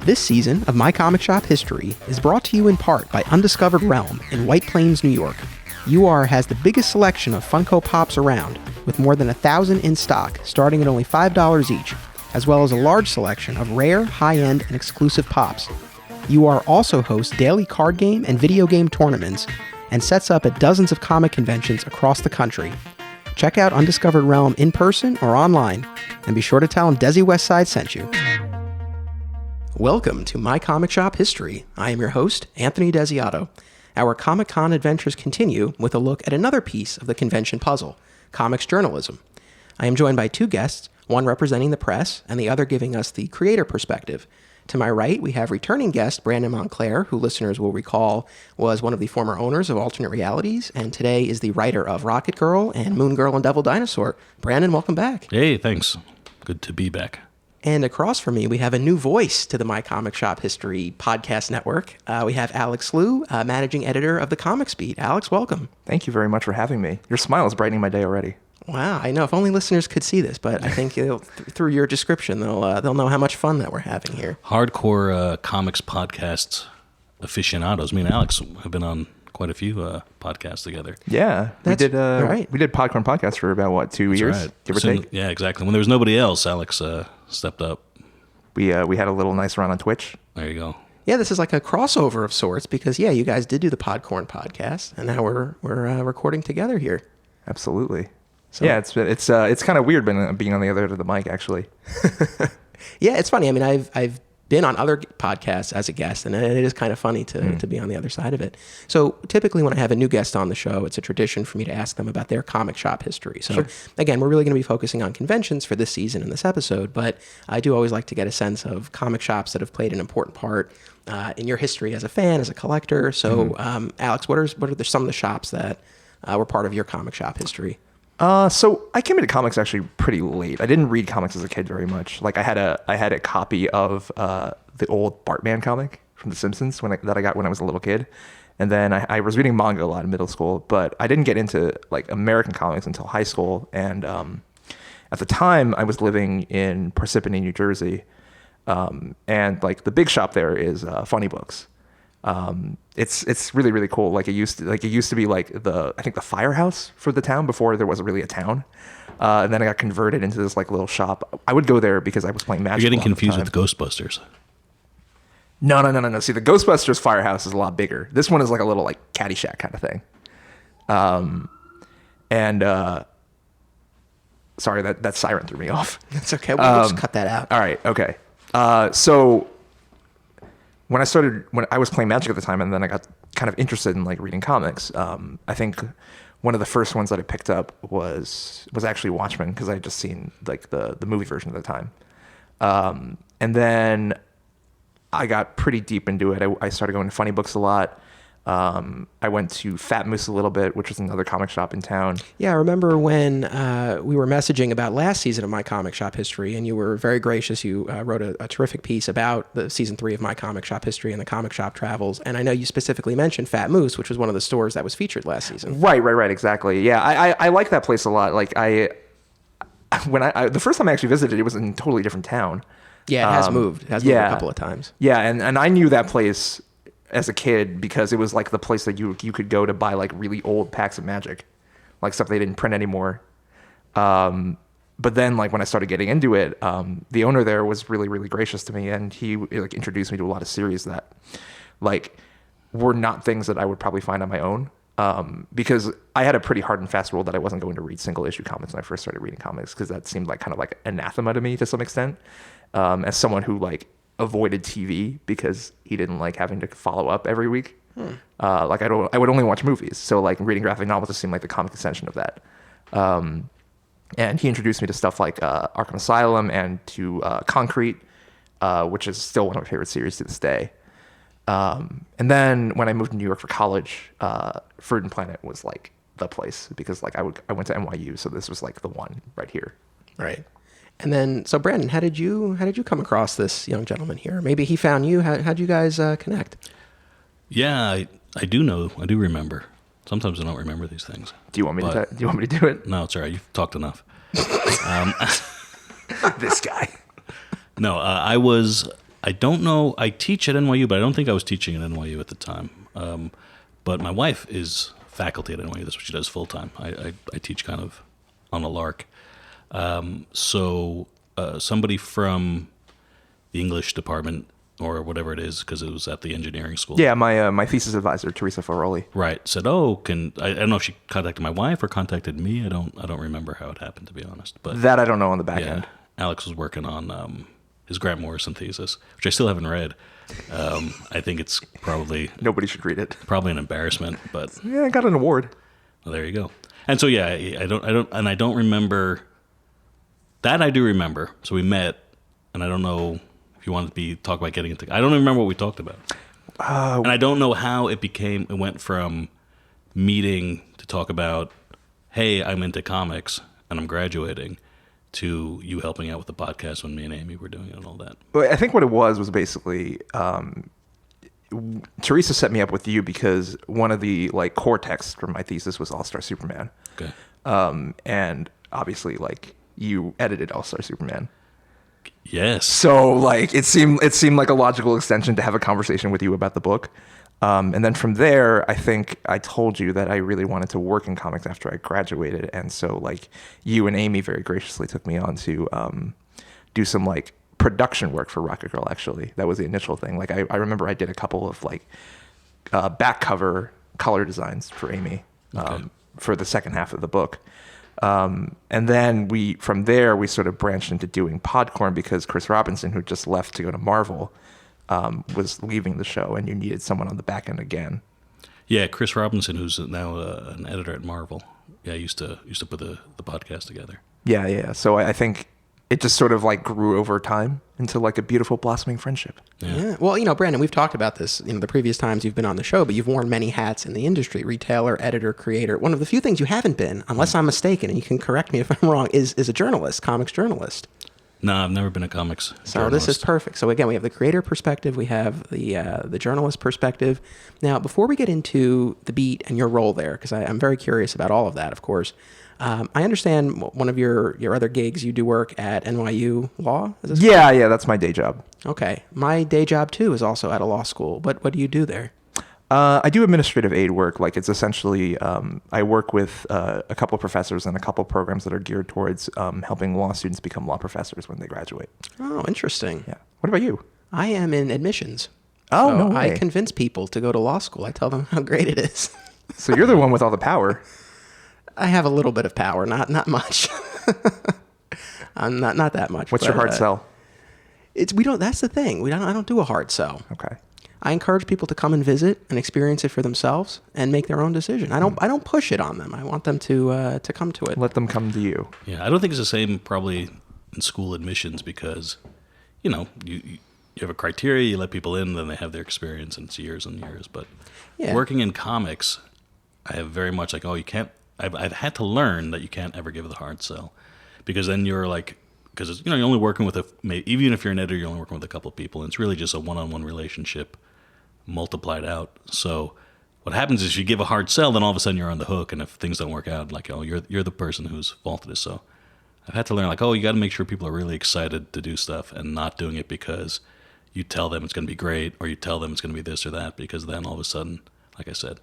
This season of My Comic Shop History is brought to you in part by Undiscovered Realm in White Plains, New York. UR has the biggest selection of Funko Pops around, with more than 1,000 in stock, starting at only $5 each, as well as a large selection of rare, high-end, and exclusive Pops. UR also hosts daily card game and video game tournaments, and sets up at dozens of comic conventions across the country. Check out Undiscovered Realm in person or online, and be sure to tell them Desi Westside sent you. Welcome to My Comic Shop History. I am your host, Anthony Desiato. Our Comic-Con adventures continue with a look at another piece of the convention puzzle, comics journalism. I am joined by two guests, one representing the press and the other giving us the creator perspective. To my right, we have returning guest Brandon Montclare, who listeners will recall was one of the former owners of Alternate Realities, and today is the writer of Rocket Girl and Moon Girl and Devil Dinosaur. Brandon, welcome back. Hey, thanks. Good to be back. And across from me, we have a new voice to the My Comic Shop History podcast network. We have Alex Liu, managing editor of the Comics Beat. Alex, welcome. Thank you very much for having me. Your smile is brightening my day already. Wow, I know. If only listeners could see this, but I think through your description, they'll know how much fun that we're having here. Hardcore comics podcasts aficionados. Me and Alex have been on quite a few podcasts together. Yeah, That's right. We did Podcorn Podcast for about 2 years, Right. give or take. Yeah, exactly. When there was nobody else, Alex stepped up. We had a little nice run on Twitch. There you go. Yeah, this is like a crossover of sorts because, you guys did do the Podcorn podcast, and now we're recording together here. Absolutely. So, yeah, it's kind of weird being on the other end of the mic, actually. Yeah, it's funny. I mean, I've been on other podcasts as a guest, and it is kind of funny to be on the other side of it. So typically when I have a new guest on the show, it's a tradition for me to ask them about their comic shop history. So Again, we're really going to be focusing on conventions for this season in this episode, but I do always like to get a sense of comic shops that have played an important part in your history as a fan, as a collector. So Alex, what are some of the shops that were part of your comic shop history? So I came into comics actually pretty late. I didn't read comics as a kid very much. Like I had a copy of the old Bartman comic from The Simpsons that I got when I was a little kid, and then I was reading manga a lot in middle school. But I didn't get into like American comics until high school. And at the time, I was living in Parsippany, New Jersey, and like the big shop there is Funny Books. It's really, really cool. Like it used to be like I think the firehouse for the town before there was really a town. And then it got converted into this like little shop. I would go there because I was playing Magic. You're getting confused with Ghostbusters. No. See, the Ghostbusters firehouse is a lot bigger. This one is like a little like Caddyshack kind of thing. Sorry, that siren threw me off. That's okay. We'll just cut that out. All right. Okay. So when I was playing Magic at the time, and then I got kind of interested in like reading comics. I think one of the first ones that I picked up was actually Watchmen, because I had just seen like the movie version at the time. And then I got pretty deep into it. I started going to Funny Books a lot. I went to Fat Moose a little bit, which was another comic shop in town. Yeah, I remember when we were messaging about last season of My Comic Shop History, and you were very gracious. You wrote a terrific piece about the season 3 of My Comic Shop History and the comic shop travels. And I know you specifically mentioned Fat Moose, which was one of the stores that was featured last season. Right, exactly. Yeah, I like that place a lot. Like the first time I actually visited, it was in a totally different town. Yeah, it has moved. It has moved a couple of times. Yeah, and I knew that place as a kid because it was like the place that you could go to buy like really old packs of Magic, like stuff they didn't print anymore. But then like when I started getting into it, the owner there was really, really gracious to me, and he like introduced me to a lot of series that like were not things that I would probably find on my own. Because I had a pretty hard and fast rule that I wasn't going to read single issue comics when I first started reading comics, because that seemed like kind of like anathema to me to some extent. As someone who like avoided TV because he didn't like having to follow up every week. Like I would only watch movies. So like reading graphic novels just seemed like the comic extension of that. And he introduced me to stuff like Arkham Asylum and to Concrete, which is still one of my favorite series to this day. And then when I moved to New York for college, Fruit and Planet was like the place, because like I went to NYU, so this was like the one right here. Right. And then, so Brandon, how did you come across this young gentleman here? Maybe he found you. How'd you guys connect? Yeah, I do know. I do remember. Sometimes I don't remember these things. Do you want me to do it? No, it's all right. You've talked enough. This guy. No, I was I don't know. I teach at NYU, but I don't think I was teaching at NYU at the time. But my wife is faculty at NYU. That's what she does full time. I teach kind of on a lark. So somebody from the English department or whatever it is, because it was at the engineering school. Yeah, my thesis advisor, Teresa Faroli. Right. Said, oh, I don't know if she contacted my wife or contacted me. I don't remember how it happened, to be honest. But that I don't know on the back end. Alex was working on his Grant Morrison thesis, which I still haven't read. I think it's probably... Nobody should read it. Probably an embarrassment, but... Yeah, I got an award. Well, there you go. And so, yeah, I don't remember... That I do remember. So we met, and I don't know if you wanted to talk about getting into... I don't even remember what we talked about. And I don't know how it went from meeting to talk about, hey, I'm into comics, and I'm graduating, to you helping out with the podcast when me and Amy were doing it and all that. Well, I think what it was basically Teresa set me up with you because one of the like core texts from my thesis was All-Star Superman. Okay. And obviously like you edited All-Star Superman. Yes. So like it seemed like a logical extension to have a conversation with you about the book. And then from there, I think I told you that I really wanted to work in comics after I graduated. And so like you and Amy very graciously took me on to do some like production work for Rocket Girl, actually. That was the initial thing. Like I remember I did a couple of like back cover color designs for Amy for the second half of the book. And then from there, we sort of branched into doing Podcorn because Chris Robinson, who just left to go to Marvel, was leaving the show, and you needed someone on the back end again. Yeah, Chris Robinson, who's now an editor at Marvel. Yeah, used to put the podcast together. Yeah. So I think it just sort of like grew over time into like a beautiful blossoming friendship. Yeah. Well, Brandon, we've talked about this, the previous times you've been on the show, but you've worn many hats in the industry: retailer, editor, creator. One of the few things you haven't been, unless I'm mistaken, and you can correct me if I'm wrong, is a journalist, comics journalist. No, I've never been a comics journalist. This is perfect. So again, we have the creator perspective, we have the journalist perspective. Now, before we get into the beat and your role there, because I'm very curious about all of that, of course, I understand one of your other gigs, you do work at NYU Law? Is this correct? Yeah, that's my day job. Okay. My day job, too, is also at a law school. What do you do there? I do administrative aid work. Like it's essentially, I work with a couple of professors and a couple of programs that are geared towards helping law students become law professors when they graduate. Oh, interesting. Yeah. What about you? I am in admissions. Oh, so no way. I convince people to go to law school. I tell them how great it is. So you're the one with all the power. I have a little bit of power, not much. I'm not that much. What's your hard sell? That's the thing. I don't do a hard sell. Okay. I encourage people to come and visit and experience it for themselves and make their own decision. I don't push it on them. I want them to come to it. Let them come to you. Yeah, I don't think it's the same probably in school admissions because, you have a criteria, you let people in, then they have their experience, and it's years and years. But working in comics, I have very much like, you can't. I've had to learn that you can't ever give the hard sell, because then you're like, because you're only working with even if you're an editor, you're only working with a couple of people, and it's really just a one-on-one relationship multiplied out. So what happens is you give a hard sell, then all of a sudden you're on the hook, and if things don't work out, like, you're the person whose fault it is. So I've had to learn, like, you got to make sure people are really excited to do stuff and not doing it because you tell them it's going to be great or you tell them it's going to be this or that, because then all of a sudden, like I said,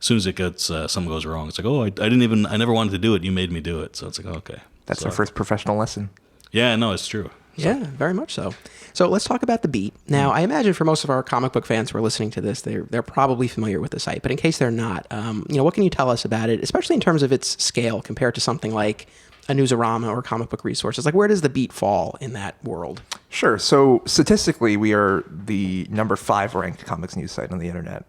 as soon as it gets something goes wrong, it's like, I never wanted to do it. You made me do it. So it's like, okay. That's our first professional lesson. Yeah, no, it's true. Yeah, very much so. So let's talk about the beat. Now, I imagine for most of our comic book fans who are listening to this, they're probably familiar with the site. But in case they're not, what can you tell us about it, especially in terms of its scale compared to something like a Newsarama or Comic Book Resources? Like, where does the beat fall in that world? Sure. So statistically, we are the number 5 ranked comics news site on the internet.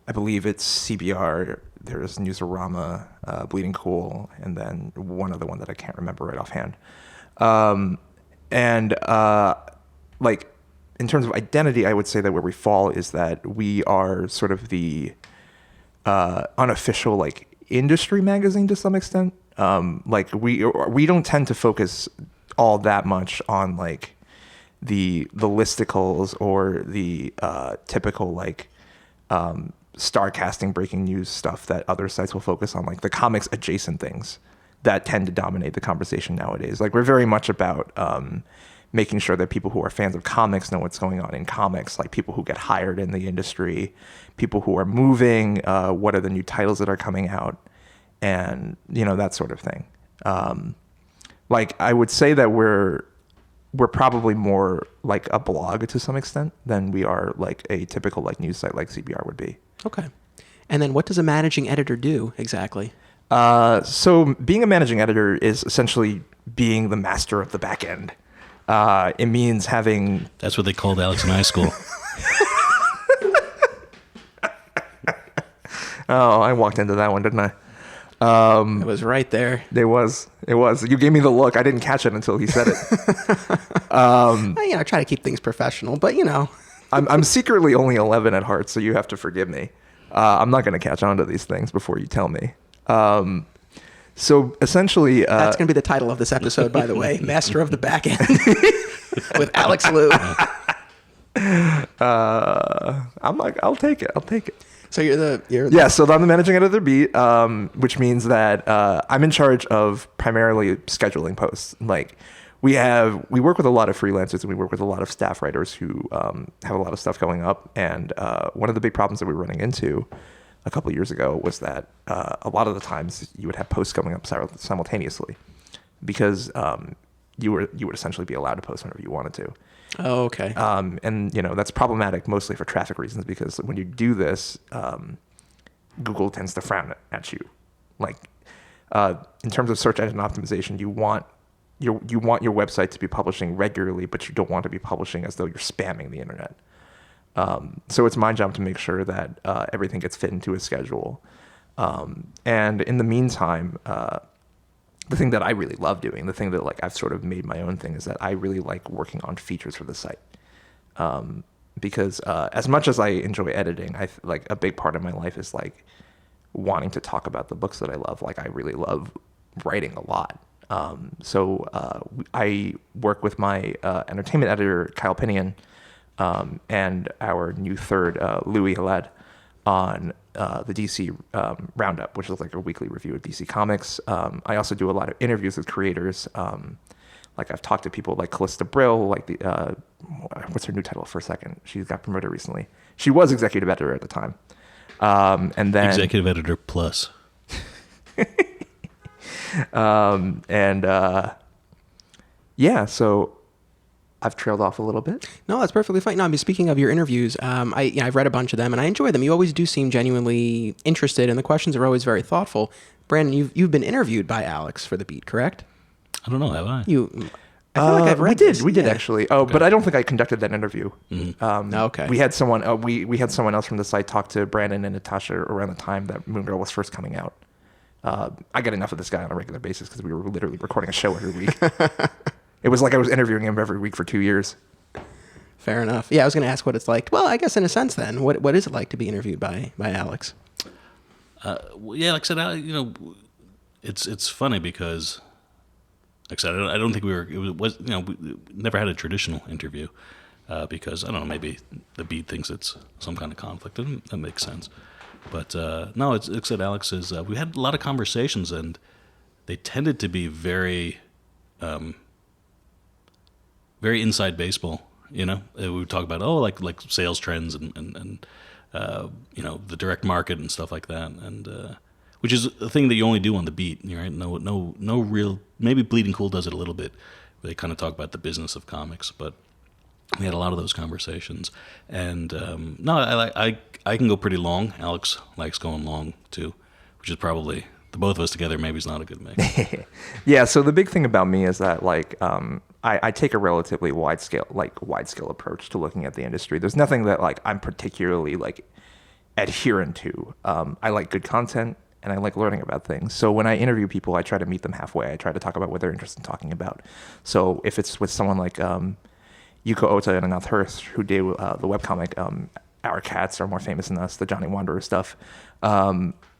I believe it's CBR, there's Newsarama, Bleeding Cool, and then one other one that I can't remember right offhand. Like in terms of identity, I would say that where we fall is that we are sort of the unofficial like industry magazine to some extent. Like we don't tend to focus all that much on like the listicles or the typical like star casting breaking news stuff that other sites will focus on, like the comics adjacent things that tend to dominate the conversation nowadays. Like we're very much about making sure that people who are fans of comics know what's going on in comics, like people who get hired in the industry, people who are moving, what are the new titles that are coming out, and, you know, that sort of thing. Like, I would say that we're probably more like a blog to some extent than we are like a typical like news site like CBR would be. Okay. And then what does a managing editor do exactly? So being a managing editor is essentially being the master of the back end. It means having... That's what they called Alex in high school. Oh, I walked into that one, didn't I? It was right there. It was. You gave me the look. I didn't catch it until he said it. I try to keep things professional, but you know. I'm secretly only 11 at heart, so you have to forgive me. I'm not going to catch on to these things before you tell me. So essentially... That's going to be the title of this episode, by the way. Master of the Back End with Alex Liu. I'm like, I'll take it. So you're Yeah, so I'm the managing editor of the Beat, which means that I'm in charge of primarily scheduling posts. Like, we work with a lot of freelancers and we work with a lot of staff writers who have a lot of stuff going up. And one of the big problems that we were running into a couple of years ago was that a lot of the times you would have posts coming up simultaneously because you would essentially be allowed to post whenever you wanted to. Oh, okay. And, you know, that's problematic mostly for traffic reasons because when you do this, Google tends to frown at you. Like, in terms of search engine optimization, you want your website to be publishing regularly, but you don't want to be publishing as though you're spamming the internet. So it's my job to make sure that everything gets fit into a schedule. And in the meantime, the thing that I really love doing, the thing that like I've sort of made my own thing, is that I really like working on features for the site. Because as much as I enjoy editing, like a big part of my life is like wanting to talk about the books that I love. Like I really love writing a lot. So I work with my entertainment editor, Kyle Pinion, and our new third, Louis Haled, on the DC Roundup, which is like a weekly review of DC Comics. I also do a lot of interviews with creators. Like I've talked to people like Callista Brill, like the what's her new title for a second? She got promoted recently. She was executive editor at the time, and then executive editor plus. Yeah, so I've trailed off a little bit. No, that's perfectly fine. No, I mean, speaking of your interviews, I've read a bunch of them and I enjoy them. You always do seem genuinely interested, and the questions are always very thoughtful. Brandon, you've been interviewed by Alex for The Beat, correct? I don't know, have I? I feel like I've read we did actually. Oh, okay. But I don't think I conducted that interview. Mm-hmm. Okay. We had someone. We had someone else from the site talk to Brandon and Natasha around the time that Moon Girl was first coming out. I get enough of this guy on a regular basis because we were literally recording a show every week. It was like I was interviewing him every week for 2 years. Fair enough. Yeah, I was going to ask what it's like. Well, I guess in a sense then, what is it like to be interviewed by Alex? Yeah, like I said, it's funny because, like I said, I don't think we never had a traditional interview because, I don't know, maybe the Beat thinks it's some kind of conflict, and that makes sense. But no, it's like I said, Alex is, we had a lot of conversations and they tended to be very, very inside baseball. We would talk about like sales trends and the direct market and stuff like that, and which is a thing that you only do on the Beat, right? No real. Maybe Bleeding Cool does it a little bit. They kind of talk about the business of comics, but we had a lot of those conversations. And I can go pretty long. Alex likes going long too, which is probably the both of us together. Maybe is not a good mix. Yeah. So the big thing about me is that like. I take a relatively wide scale approach to looking at the industry. There's nothing that like I'm particularly like adherent to. I like good content and I like learning about things. So when I interview people, I try to meet them halfway. I try to talk about what they're interested in talking about. So if it's with someone like Yuko Ota and Anath Hurst, who did the webcomic Our Cats Are More Famous Than Us, the Johnny Wanderer stuff,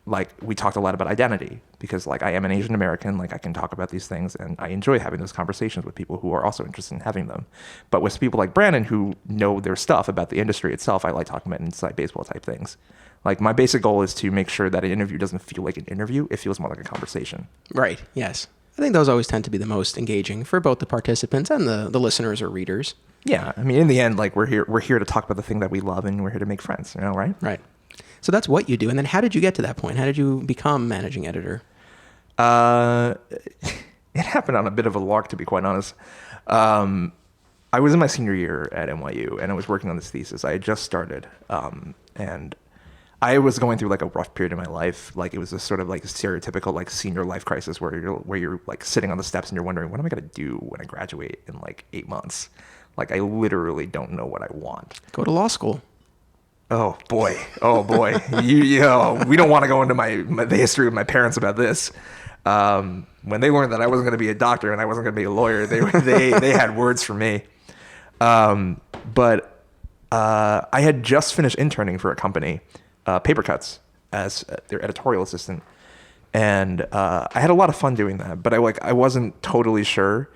like we talked a lot about identity because like I am an Asian American, like I can talk about these things and I enjoy having those conversations with people who are also interested in having them. But with people like Brandon who know their stuff about the industry itself, I like talking about inside baseball type things. Like my basic goal is to make sure that an interview doesn't feel like an interview. It feels more like a conversation. Right. Yes. I think those always tend to be the most engaging for both the participants and the listeners or readers. Yeah, I mean, in the end, like we're here to talk about the thing that we love, and we're here to make friends, right? Right. So that's what you do. And then how did you get to that point? How did you become managing editor? It happened on a bit of a lark, to be quite honest. I was in my senior year at NYU, and I was working on this thesis. I had just started, and I was going through like a rough period in my life. Like it was a sort of like stereotypical like senior life crisis where you're like sitting on the steps and you're wondering, what am I going to do when I graduate in like 8 months? Like I literally don't know what I want. Go to law school. Oh boy. We don't want to go into the history of my parents about this. When they learned that I wasn't going to be a doctor and I wasn't going to be a lawyer, they had words for me. But I had just finished interning for a company, Paper Cuts, as their editorial assistant, and I had a lot of fun doing that. But I wasn't totally sure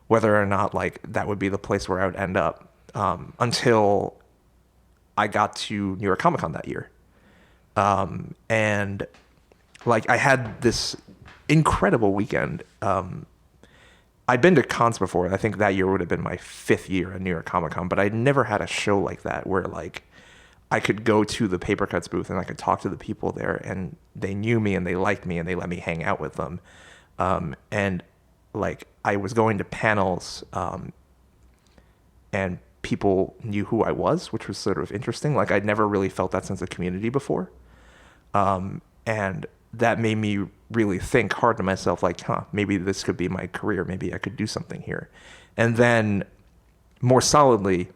whether or not like that would be the place where I would end up until I got to New York Comic Con that year, and like I had this incredible weekend. I'd been to cons before. I think that year would have been my 5th year at New York Comic Con, but I'd never had a show like that where like I could go to the Paper Cuts booth and I could talk to the people there, and they knew me and they liked me and they let me hang out with them. And like I was going to panels, and people knew who I was, which was sort of interesting. Like I'd never really felt that sense of community before. And that made me really think hard to myself, like, maybe this could be my career. Maybe I could do something here. And then more solidly,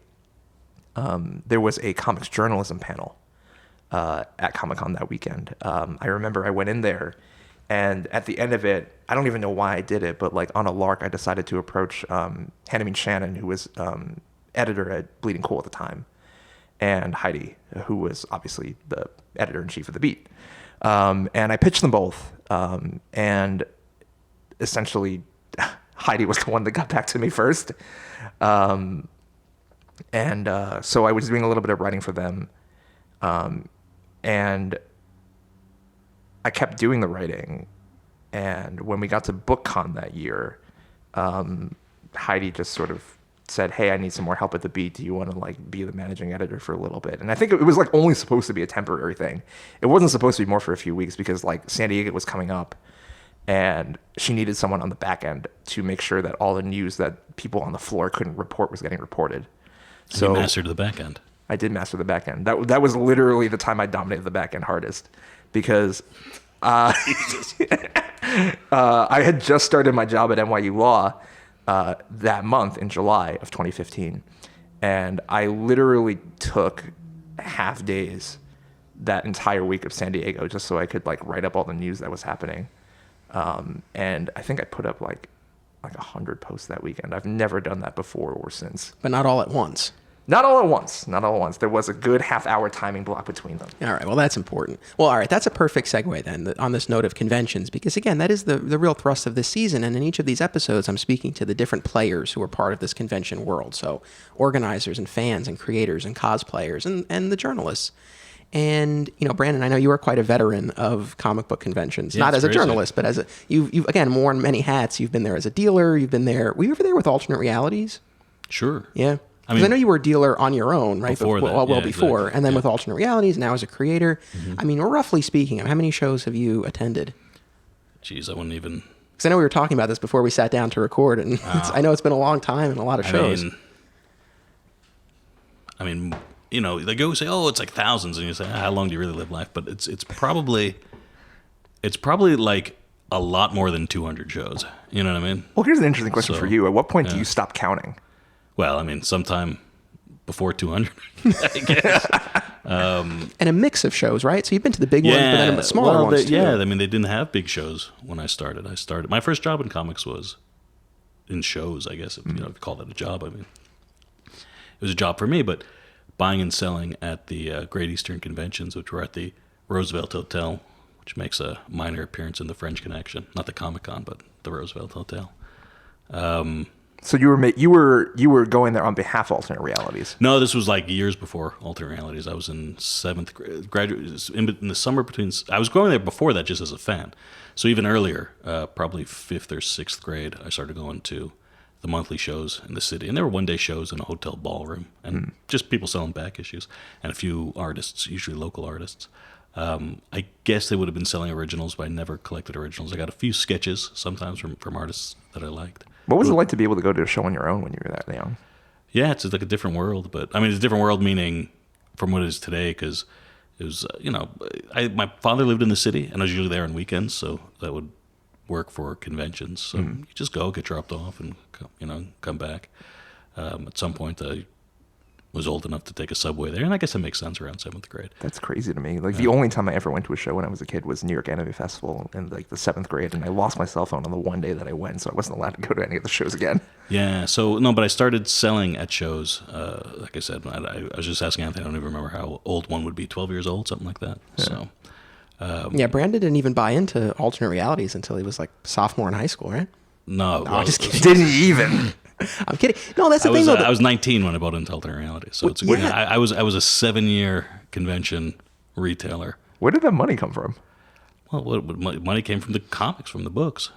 there was a comics journalism panel at Comic-Con that weekend. I remember I went in there, and at the end of it, I don't even know why I did it, but like on a lark, I decided to approach Hannah Shannon, who was editor at Bleeding Cool at the time, and Heidi, who was obviously the editor-in-chief of The Beat. And I pitched them both, and essentially Heidi was the one that got back to me first. So I was doing a little bit of writing for them, and I kept doing the writing. And when we got to BookCon that year, Heidi just sort of said, "Hey, I need some more help at The Beat. Do you want to like be the managing editor for a little bit?" And I think it was like only supposed to be a temporary thing. It wasn't supposed to be more for a few weeks because like San Diego was coming up, and she needed someone on the back end to make sure that all the news that people on the floor couldn't report was getting reported. So you mastered the back end. I did master the back end. That was literally the time I dominated the back end hardest, because I had just started my job at NYU Law that month in July of 2015, and I literally took half days that entire week of San Diego just so I could like write up all the news that was happening. And I think I put up like 100 posts that weekend. I've never done that before or since. But not all at once. Not all at once. There was a good half-hour timing block between them. All right. Well, that's important. Well, all right. That's a perfect segue then on this note of conventions, because again, that is the real thrust of this season. And in each of these episodes, I'm speaking to the different players who are part of this convention world. So organizers and fans and creators and cosplayers and the journalists. And, Brandon, I know you are quite a veteran of comic book conventions, not as a journalist, but as you've again, worn many hats. You've been there as a dealer. You've been there. Were you ever there with Alternate Realities? Sure. Yeah. I know you were a dealer on your own, right? Before that, before, exactly. And then with Alternate Realities, now as a creator. Mm-hmm. I mean, roughly speaking, how many shows have you attended? Jeez, I wouldn't even... Because I know we were talking about this before we sat down to record, and I know it's been a long time and a lot of shows. I mean, they go say, "Oh, it's like thousands," and you say, "How long do you really live life?" But it's probably like a lot more than 200 shows. You know what I mean? Well, here's an interesting question for you. At what point do you stop counting? Well, I mean, sometime before 200, I guess. And a mix of shows, right? So you've been to the big ones, but then the smaller ones too. Yeah, I mean, they didn't have big shows when I started. My first job in comics was in shows, I guess, if you call that a job. I mean, it was a job for me, but buying and selling at the Great Eastern Conventions, which were at the Roosevelt Hotel, which makes a minor appearance in the French Connection. Not the Comic-Con, but the Roosevelt Hotel. So you were going there on behalf of alternate realities. No, this was like years before alternate realities. I was in 7th grade, graduate in the summer between. I was going there before that just as a fan. So even earlier, probably 5th or 6th grade, I started going to the monthly shows in the city, and there were one-day shows in a hotel ballroom, and just people selling back issues, and a few artists, usually local artists. I guess they would have been selling originals, but I never collected originals. I got a few sketches sometimes from artists that I liked. What was it like to be able to go to a show on your own when you were that young? Yeah, it's like a different world, but I mean, it's a different world meaning from what it is today, because it was, my father lived in the city, and I was usually there on weekends, so that would work for conventions. So you just go, get dropped off, and come back. At some point, I was old enough to take a subway there, and I guess that makes sense around 7th grade. That's crazy to me. Like the only time I ever went to a show when I was a kid was New York Anime Festival in like the 7th grade, and I lost my cell phone on the one day that I went, so I wasn't allowed to go to any of the shows again. Yeah, so no, but I started selling at shows. Like I said, I was just asking Anthony. I don't even remember how old one would be. 12 years old, something like that. Yeah. So. Brandon didn't even buy into alternate realities until he was like sophomore in high school, right? No, I'm just kidding. Didn't even. I'm kidding. No, that's the thing. I was 19 when I bought into alternate reality, so it's I was a 7-year convention retailer. Where did that money come from? Well, money came from the comics, from the books.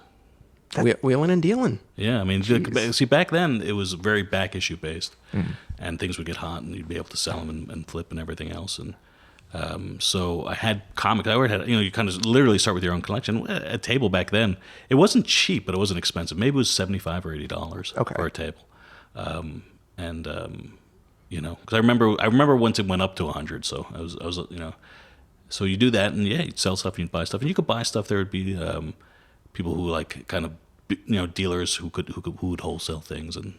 Wheeling and dealing. Yeah, I mean, see, back then it was very back issue based, and things would get hot, and you'd be able to sell them and flip and everything else, and. So I had comics. I already had, you kind of literally start with your own collection. A table back then, it wasn't cheap, but it wasn't expensive. Maybe it was $75 or $80 for a table. Because I remember once it went up to 100. So I was, so you do that, and you'd sell stuff, and you'd buy stuff, and you could buy stuff. There would be people who like kind of dealers who would wholesale things, and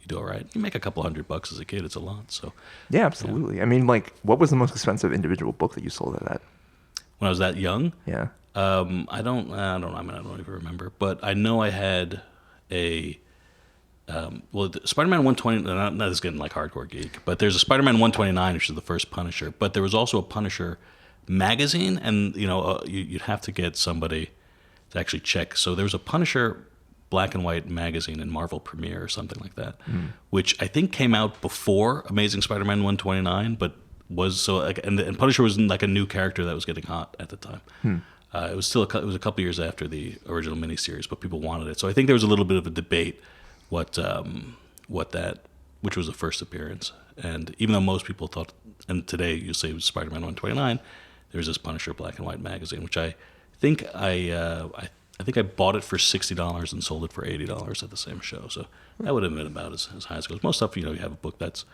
you do all right. You make a couple $100 as a kid. It's a lot. So yeah, absolutely. Yeah. I mean, like, what was the most expensive individual book that you sold at that? When I was that young? Yeah. I don't even remember. But I know I had a Spider-Man 120. Not this is getting like hardcore geek, but there's a Spider-Man 129, which is the first Punisher. But there was also a Punisher magazine, and you'd have to get somebody to actually check. So there was a Punisher black and white magazine in Marvel Premiere or something like that, which I think came out before Amazing Spider-Man 129, but was so like, and Punisher was like a new character that was getting hot at the time. It was a couple years after the original miniseries, but people wanted it. So I think there was a little bit of a debate which was the first appearance. And even though most people thought, and today you say it was Spider-Man 129, there's this Punisher black and white magazine, which I think I think I bought it for $60 and sold it for $80 at the same show. So that would have been about as high as it goes. Most stuff, you have a book that's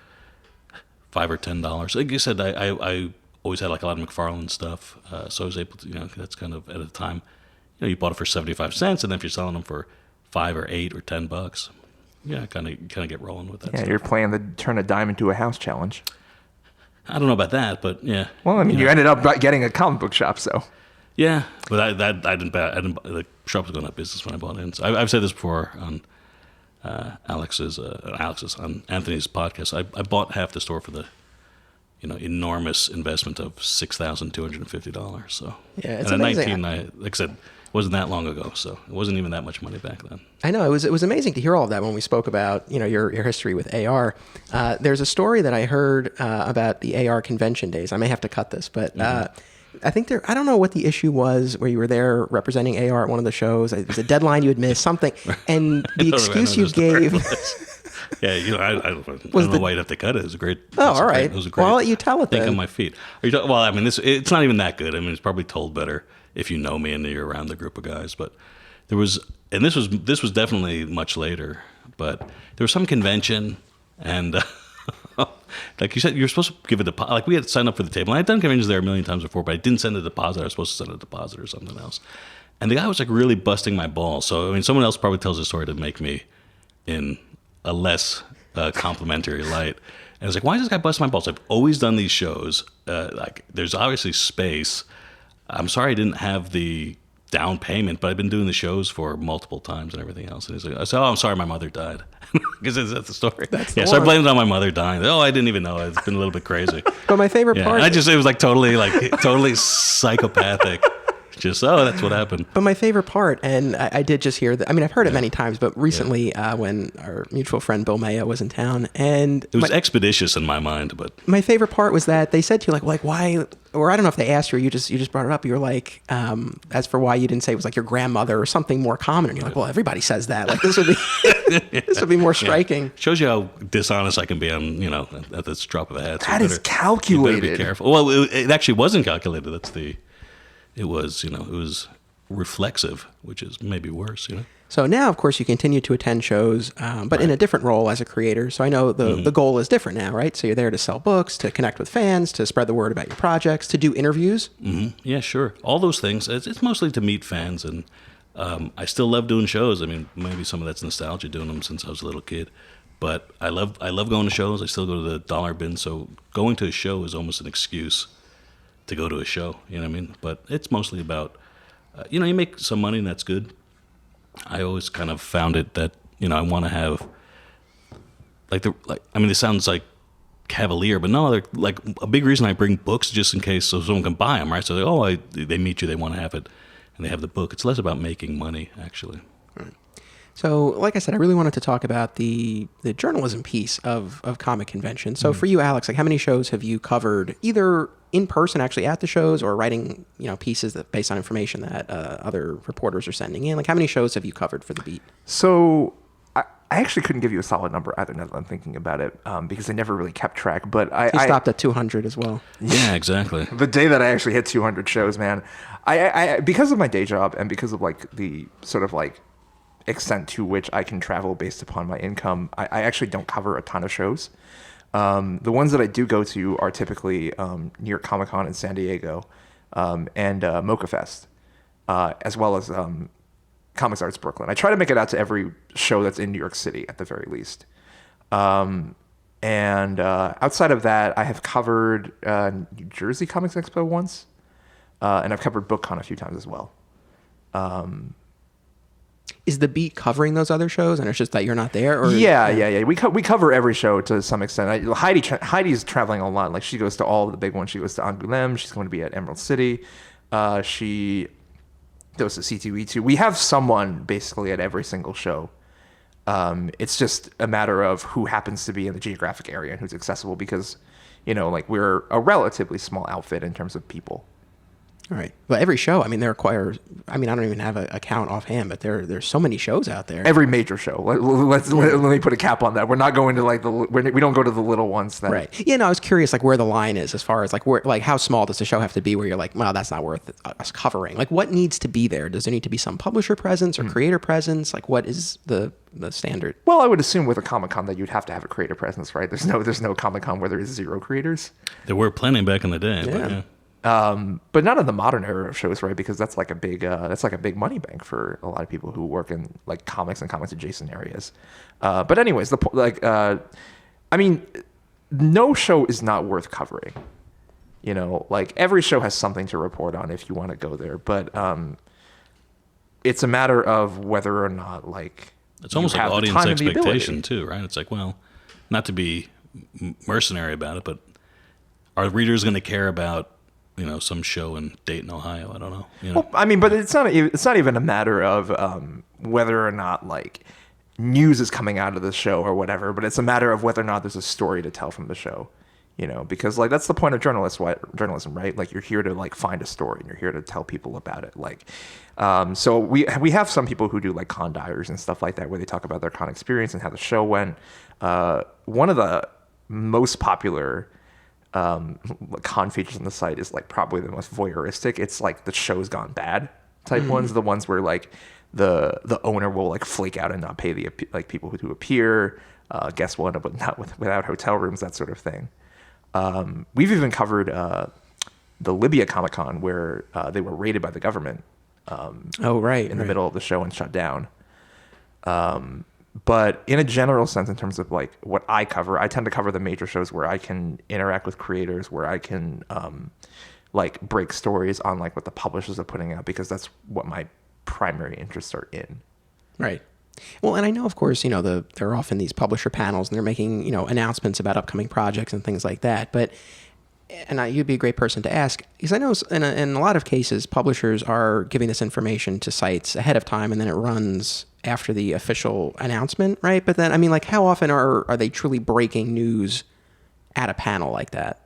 $5 or $10. Like you said, I always had like a lot of McFarlane stuff. So I was able to, that's kind of at a time, you bought it for 75 cents, and then if you're selling them for $5 or $8 or $10, kind of get rolling with that. Yeah, stuff. You're playing the turn a dime into a house challenge. I don't know about that, but yeah. Well, I mean, you ended up getting a comic book shop, so. Yeah, but I didn't. The shop was going out of business when I bought in. So I've said this before on Anthony's podcast. I bought half the store for the enormous investment of $6,250. So yeah, it's and amazing. 19, like I said, it wasn't that long ago, so it wasn't even that much money back then. I know it was amazing to hear all of that when we spoke about your history with AR. There's a story that I heard about the AR convention days. I may have to cut this, but. I think I don't know what the issue was where you were there representing AR at one of the shows. It was a deadline you had missed, something. And the excuse you gave. Yeah, I don't know why you'd have to cut it. It was a great. Oh, all right. It was a great. Well, I'll let you tell it then. Think on my feet. Well, I mean, it's not even that good. I mean, it's probably told better if you know me and you're around the group of guys. But there was, and this was definitely much later. But there was some convention, and. Like you said, you're supposed to give a deposit. Like we had to sign up for the table. And I'd done conventions there a million times before, but I didn't send a deposit. I was supposed to send a deposit or something else. And the guy was like really busting my balls. So, I mean, someone else probably tells a story to make me in a less complimentary light. And I was like, why does this guy bust my balls? I've always done these shows. Like there's obviously space. I'm sorry I didn't have the down payment, but I've been doing the shows for multiple times and everything else. And he's like, I said, I'm sorry, my mother died. Because that's the story. So I blamed it on my mother dying. I didn't even know. It's been a little bit crazy. But my favorite part. It was like totally psychopathic. Just, oh, that's what happened. But my favorite part, and I did just hear that. I mean, I've heard it many times, but recently when our mutual friend Bill Mayo was in town, and it was expeditious in my mind. But my favorite part was that they said to you like why, or I don't know if they asked you, or you just brought it up. You were like, as for why you didn't say it was like your grandmother or something more common, and you're like, well, everybody says that. Like this would be this would be more striking. Shows you how dishonest I can be on at this drop of a hat. So that is calculated. You better be careful. Well, it actually wasn't calculated. It was reflexive, which is maybe worse. So now, of course, you continue to attend shows, but in a different role as a creator. So I know the goal is different now, right? So you're there to sell books, to connect with fans, to spread the word about your projects, to do interviews. Mm-hmm. Yeah, sure. All those things. It's mostly to meet fans, and I still love doing shows. I mean, maybe some of that's nostalgia, doing them since I was a little kid. But I love going to shows. I still go to the dollar bin. So going to a show is almost an excuse to go to a show. You know what I mean? But it's mostly about, you make some money and that's good. I always kind of found it that, I want to have it sounds like cavalier, but no, like a big reason I bring books just in case so someone can buy them, right? So they meet you, they want to have it, and they have the book. It's less about making money, actually. Right. So, like I said, I really wanted to talk about the journalism piece of Comic Convention. So for you, Alex, like how many shows have you covered either in person actually at the shows or writing, pieces that based on information that other reporters are sending in? Like how many shows have you covered for the beat? So I actually couldn't give you a solid number either now that I'm thinking about it because I never really kept track. But I stopped at 200 as well. Yeah, exactly. The day that I actually hit 200 shows, man, I because of my day job and because of like the sort of like extent to which I can travel based upon my income, I actually don't cover a ton of shows. The ones that I do go to are typically New York Comic Con in San Diego and Mocha Fest, as well as Comics Arts Brooklyn. I try to make it out to every show that's in New York City at the very least. And outside of that, I have covered New Jersey Comics Expo once, and I've covered BookCon a few times as well. Is the beat covering those other shows, and it's just that you're not there? Or yeah. We cover every show to some extent. Heidi's traveling a lot. Like she goes to all the big ones. She goes to Angoulême. She's going to be at Emerald City. She goes to C2E2. We have someone basically at every single show. It's just a matter of who happens to be in the geographic area and who's accessible because, we're a relatively small outfit in terms of people. All right. But every show, I don't even have a count offhand, but there's so many shows out there. Every major show. Let me put a cap on that. We're not going to we don't go to the little ones. Right. Yeah, no, I was curious where the line is as far as how small does the show have to be where you're like, well, that's not worth us covering. Like what needs to be there? Does there need to be some publisher presence or creator presence? Like what is the standard? Well, I would assume with a Comic-Con that you'd have to have a creator presence, right? There's no Comic-Con where there is zero creators. There were plenty back in the day. Yeah. But yeah. But not in the modern era of shows, right? Because that's like a big money bank for a lot of people who work in like comics and comics adjacent areas. But anyways, no show is not worth covering. Every show has something to report on if you want to go there. But it's a matter of whether or not it's almost like audience expectation too, right? It's like, well, not to be mercenary about it, but are readers going to care about some show in Dayton, Ohio? I don't know. Well, but it's not even a matter of whether or not news is coming out of the show or whatever, but it's a matter of whether or not there's a story to tell from the show. Because that's the point of journalism, right? You're here to find a story and you're here to tell people about it. So we have some people who do con diaries and stuff like that where they talk about their con experience and how the show went. One of the most popular con features on the site is probably the most voyeuristic. It's the show's gone bad type ones, the ones where the owner will flake out and not pay the people who do appear. Guests will end up without hotel rooms, that sort of thing. We've even covered the Libya Comic Con where they were raided by the government. In the middle of the show and shut down. But in a general sense, in terms of what I cover, I tend to cover the major shows where I can interact with creators, where I can break stories on what the publishers are putting out, because that's what my primary interests are in. Right. Well, and I know, of course, there are often these publisher panels and they're making, announcements about upcoming projects and things like that. But and you'd be a great person to ask, because I know in a lot of cases, publishers are giving this information to sites ahead of time, and then it runs after the official announcement, right? But then, I mean, like, how often are they truly breaking news at a panel like that?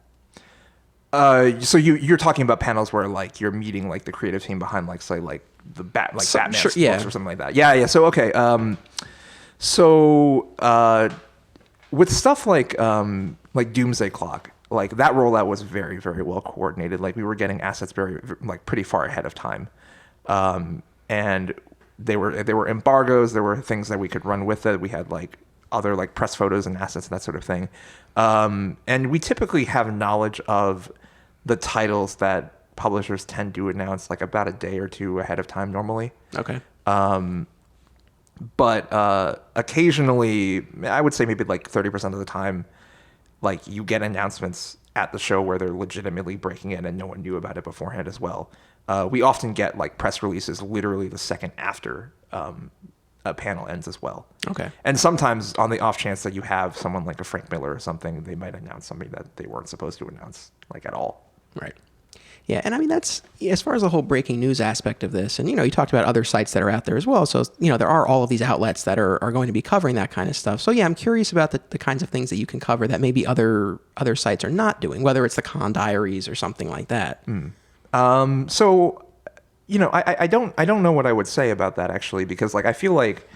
So you're talking about panels where like you're meeting like the creative team behind like say like Batman books or something like that. Yeah. So okay. With stuff like Doomsday Clock, like that rollout was very, very well coordinated. Like we were getting assets pretty far ahead of time, and there were embargoes. There were things that we could run with it. We had like other like press photos and assets and that sort of thing. And we typically have knowledge of the titles that publishers tend to announce like about a day or two ahead of time normally. Okay. But occasionally, I would say maybe like 30% of the time, like you get announcements at the show where they're legitimately breaking in and no one knew about it beforehand as well. We often get like press releases literally the second after a panel ends as well. Okay. And sometimes on the off chance that you have someone like a Frank Miller or something, they might announce something that they weren't supposed to announce like at all. Right. Yeah, and I mean, that's, as far as the whole breaking news aspect of this, and, you talked about other sites that are out there as well. So, there are all of these outlets that are going to be covering that kind of stuff. So, yeah, I'm curious about the kinds of things that you can cover that maybe other sites are not doing, whether it's the Con Diaries or something like that. So, I don't know what I would say about that, actually, because, like, I feel like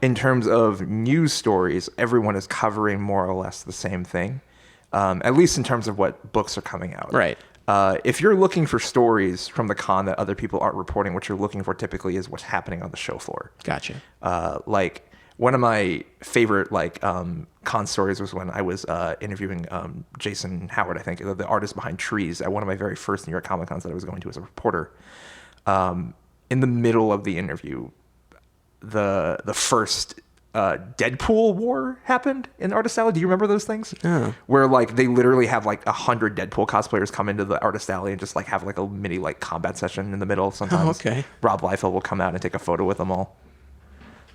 in terms of news stories, everyone is covering more or less the same thing, at least in terms of what books are coming out. Right. If you're looking for stories from the con that other people aren't reporting, what you're looking for typically is what's happening on the show floor. Gotcha. Like one of my favorite con stories was when I was interviewing Jason Howard, I think, the artist behind Trees, at one of my very first New York Comic Cons that I was going to as a reporter. In the middle of the interview, the first Deadpool war happened in Artist Alley. Do you remember those things? Oh. Where like they literally have like 100 Deadpool cosplayers come into the Artist Alley and just like have like a mini like combat session in the middle. Sometimes okay. Rob Liefeld will come out and take a photo with them all.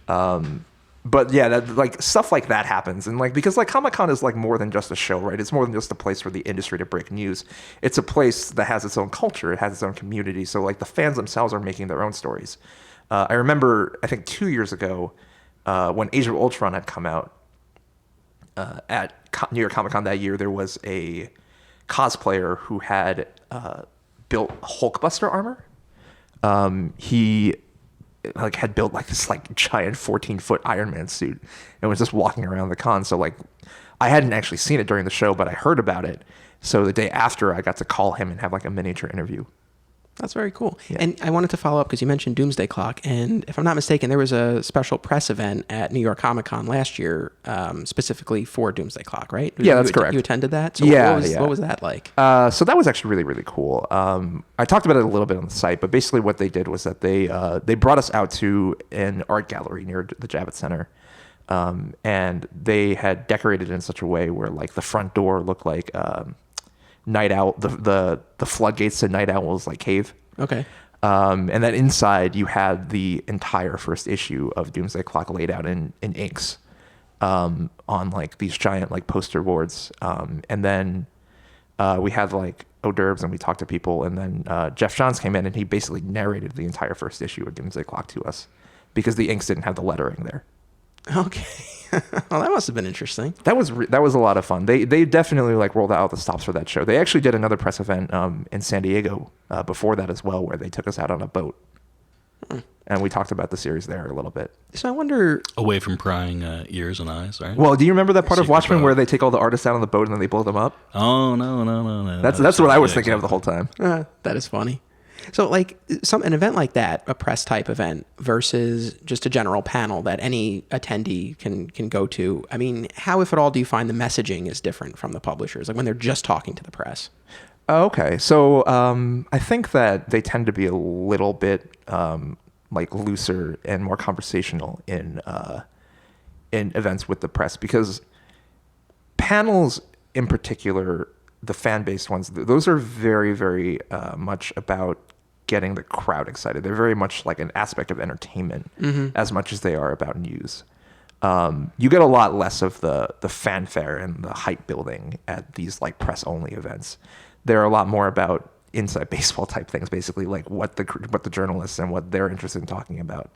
But yeah, that, like stuff like that happens, and like because like Comic-Con is like more than just a show, right? It's more than just a place for the industry to break news. It's a place that has its own culture. It has its own community. So like the fans themselves are making their own stories. I remember, I think 2 years ago, when Age of Ultron had come out at New York Comic Con that year, there was a cosplayer who had built Hulkbuster armor. He like had built like this like giant 14-foot Iron Man suit and was just walking around the con. So like I hadn't actually seen it during the show, but I heard about it. So the day after, I got to call him and have like a miniature interview. That's very cool. Yeah. And I wanted to follow up because you mentioned Doomsday Clock. And if I'm not mistaken, there was a special press event at New York Comic Con last year specifically for Doomsday Clock, right? Yeah, that's correct. You attended that? So yeah, what was that like? So that was actually really, really cool. I talked about it a little bit on the site, but basically what they did was that they brought us out to an art gallery near the Javits Center. And they had decorated it in such a way where like the front door looked like Night Owl, the floodgates to Night Owl's like cave. Okay. And then inside you had the entire first issue of Doomsday Clock laid out in inks on like these giant like poster boards. And then we had like hors d'oeuvres and we talked to people. And then Jeff Johns came in and he basically narrated the entire first issue of Doomsday Clock to us because the inks didn't have the lettering there. Okay. Well, that must have been interesting. That was a lot of fun. They definitely like rolled out the stops for that show. They actually did another press event in San Diego before that as well, where they took us out on a boat. And we talked about the series there a little bit. So I wonder... Away from prying ears and eyes, right? Well, do you remember that part of Watchmen where they take all the artists out on the boat and then they blow them up? Oh, no. That's what I was thinking of the whole time. That is funny. So like an event like that, a press type event versus just a general panel that any attendee can go to. I mean, how, if at all, do you find the messaging is different from the publishers? Like when they're just talking to the press? Okay. So I think that they tend to be a little bit like looser and more conversational in events with the press, because panels in particular, the fan-based ones, those are very, very much about getting the crowd excited. They're very much like an aspect of entertainment as much as they are about news. You get a lot less of the fanfare and the hype building at these like press only events. They're a lot more about inside baseball type things, basically like what the journalists and what they're interested in talking about.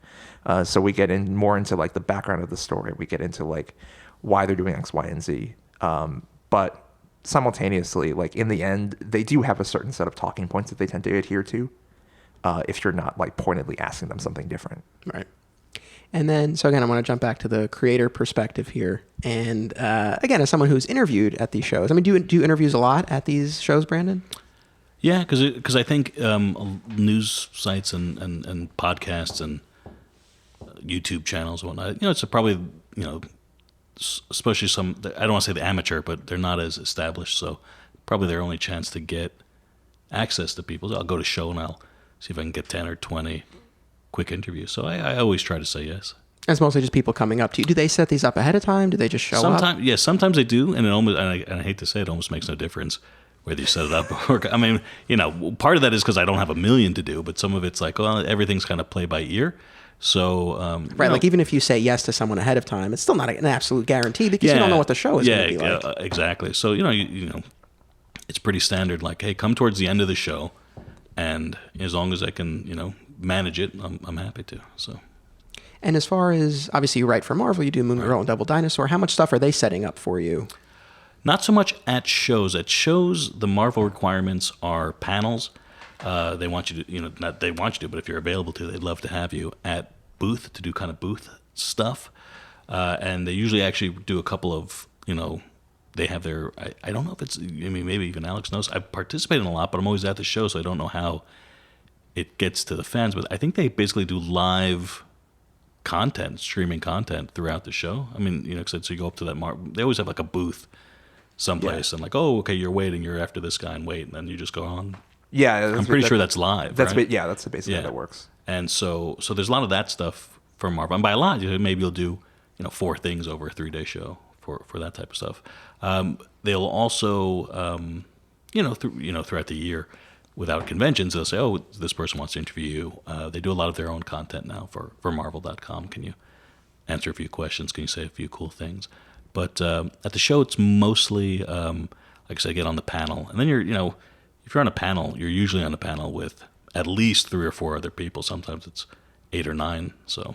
So we get in more into like the background of the story. We get into like why they're doing X, Y, and Z. But simultaneously, like in the end, they do have a certain set of talking points that they tend to adhere to. If you're not like pointedly asking them something different. Right. And then, so again, I want to jump back to the creator perspective here. And again, as someone who's interviewed at these shows, I mean, do you interviews a lot at these shows, Brandon? Yeah, because I think news sites and podcasts and YouTube channels and whatnot, it's probably, especially some, I don't want to say the amateur, but they're not as established. So probably their only chance to get access to people. I'll go to a show and I'll see if I can get 10 or 20 quick interviews. So I always try to say yes. It's mostly just people coming up to you. Do they set these up ahead of time? Do they just show up? Yeah, sometimes they do, and I hate to say it almost makes no difference whether you set it up or, I mean, part of that is because I don't have a million to do, but some of it's like, well, everything's kind of play by ear. So right, like even if you say yes to someone ahead of time, it's still not an absolute guarantee because you don't know what the show is going to be like. Yeah, exactly. So it's pretty standard. Like, hey, come towards the end of the show, and as long as I can, manage it, I'm happy to. So. And as far as, obviously you write for Marvel, you do Moon Girl and Double Dinosaur. How much stuff are they setting up for you? Not so much at shows. At shows, the Marvel requirements are panels. They want you to, not they want you to, but if you're available to, they'd love to have you at booth to do kind of booth stuff. And they usually actually do a couple of, they have their, I don't know if it's, maybe even Alex knows. I've participated in a lot, but I'm always at the show, so I don't know how it gets to the fans. But I think they basically do live content, streaming content throughout the show. I mean, so you go up to that they always have like a booth someplace and like, oh, okay, you're waiting, you're after this guy and wait, and then you just go on. Yeah, I'm pretty sure that's live. That's right? That's basically how that works. And so there's a lot of that stuff for Marvel. And by a lot, maybe you'll do 4 things over a 3-day show for that type of stuff. They'll also throughout the year, without conventions, they'll say, oh, this person wants to interview you. They do a lot of their own content now for Marvel.com. Can you answer a few questions? Can you say a few cool things? But at the show, it's mostly, like I said, get on the panel. And then if you're on a panel, you're usually on a panel with at least 3 or 4 other people. Sometimes it's 8 or 9. So,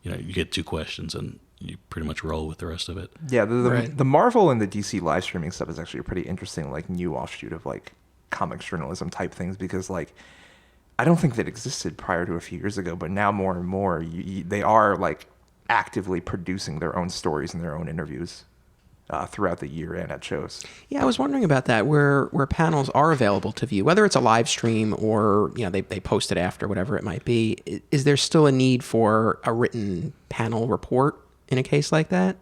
you get 2 questions and you pretty much roll with the rest of it. Yeah, the Marvel and the DC live streaming stuff is actually a pretty interesting, like, new offshoot of, like, comics journalism type things, because, like, I don't think that existed prior to a few years ago, but now more and more, they are, like, actively producing their own stories and their own interviews throughout the year and at shows. Yeah, I was wondering about that, where panels are available to view, whether it's a live stream or they post it after, whatever it might be. Is there still a need for a written panel report in a case like that?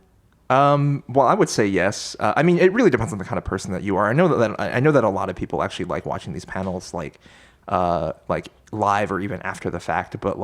Well, I would say yes. I mean, it really depends on the kind of person that you are. I know that a lot of people actually like watching these panels, like live or even after the fact. But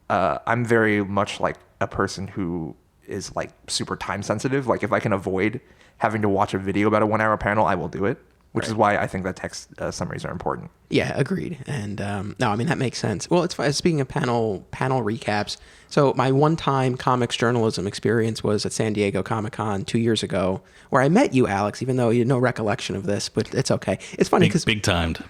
I'm very much like a person who is like super time sensitive. Like if I can avoid having to watch a video about a 1-hour panel, I will do it. Which is why I think that text summaries are important. Yeah, agreed. And no, I mean, that makes sense. Well, it's speaking of panel recaps. So my one-time comics journalism experience was at San Diego Comic-Con 2 years ago, where I met you, Alex, even though you had no recollection of this, but it's okay. It's funny because big timed.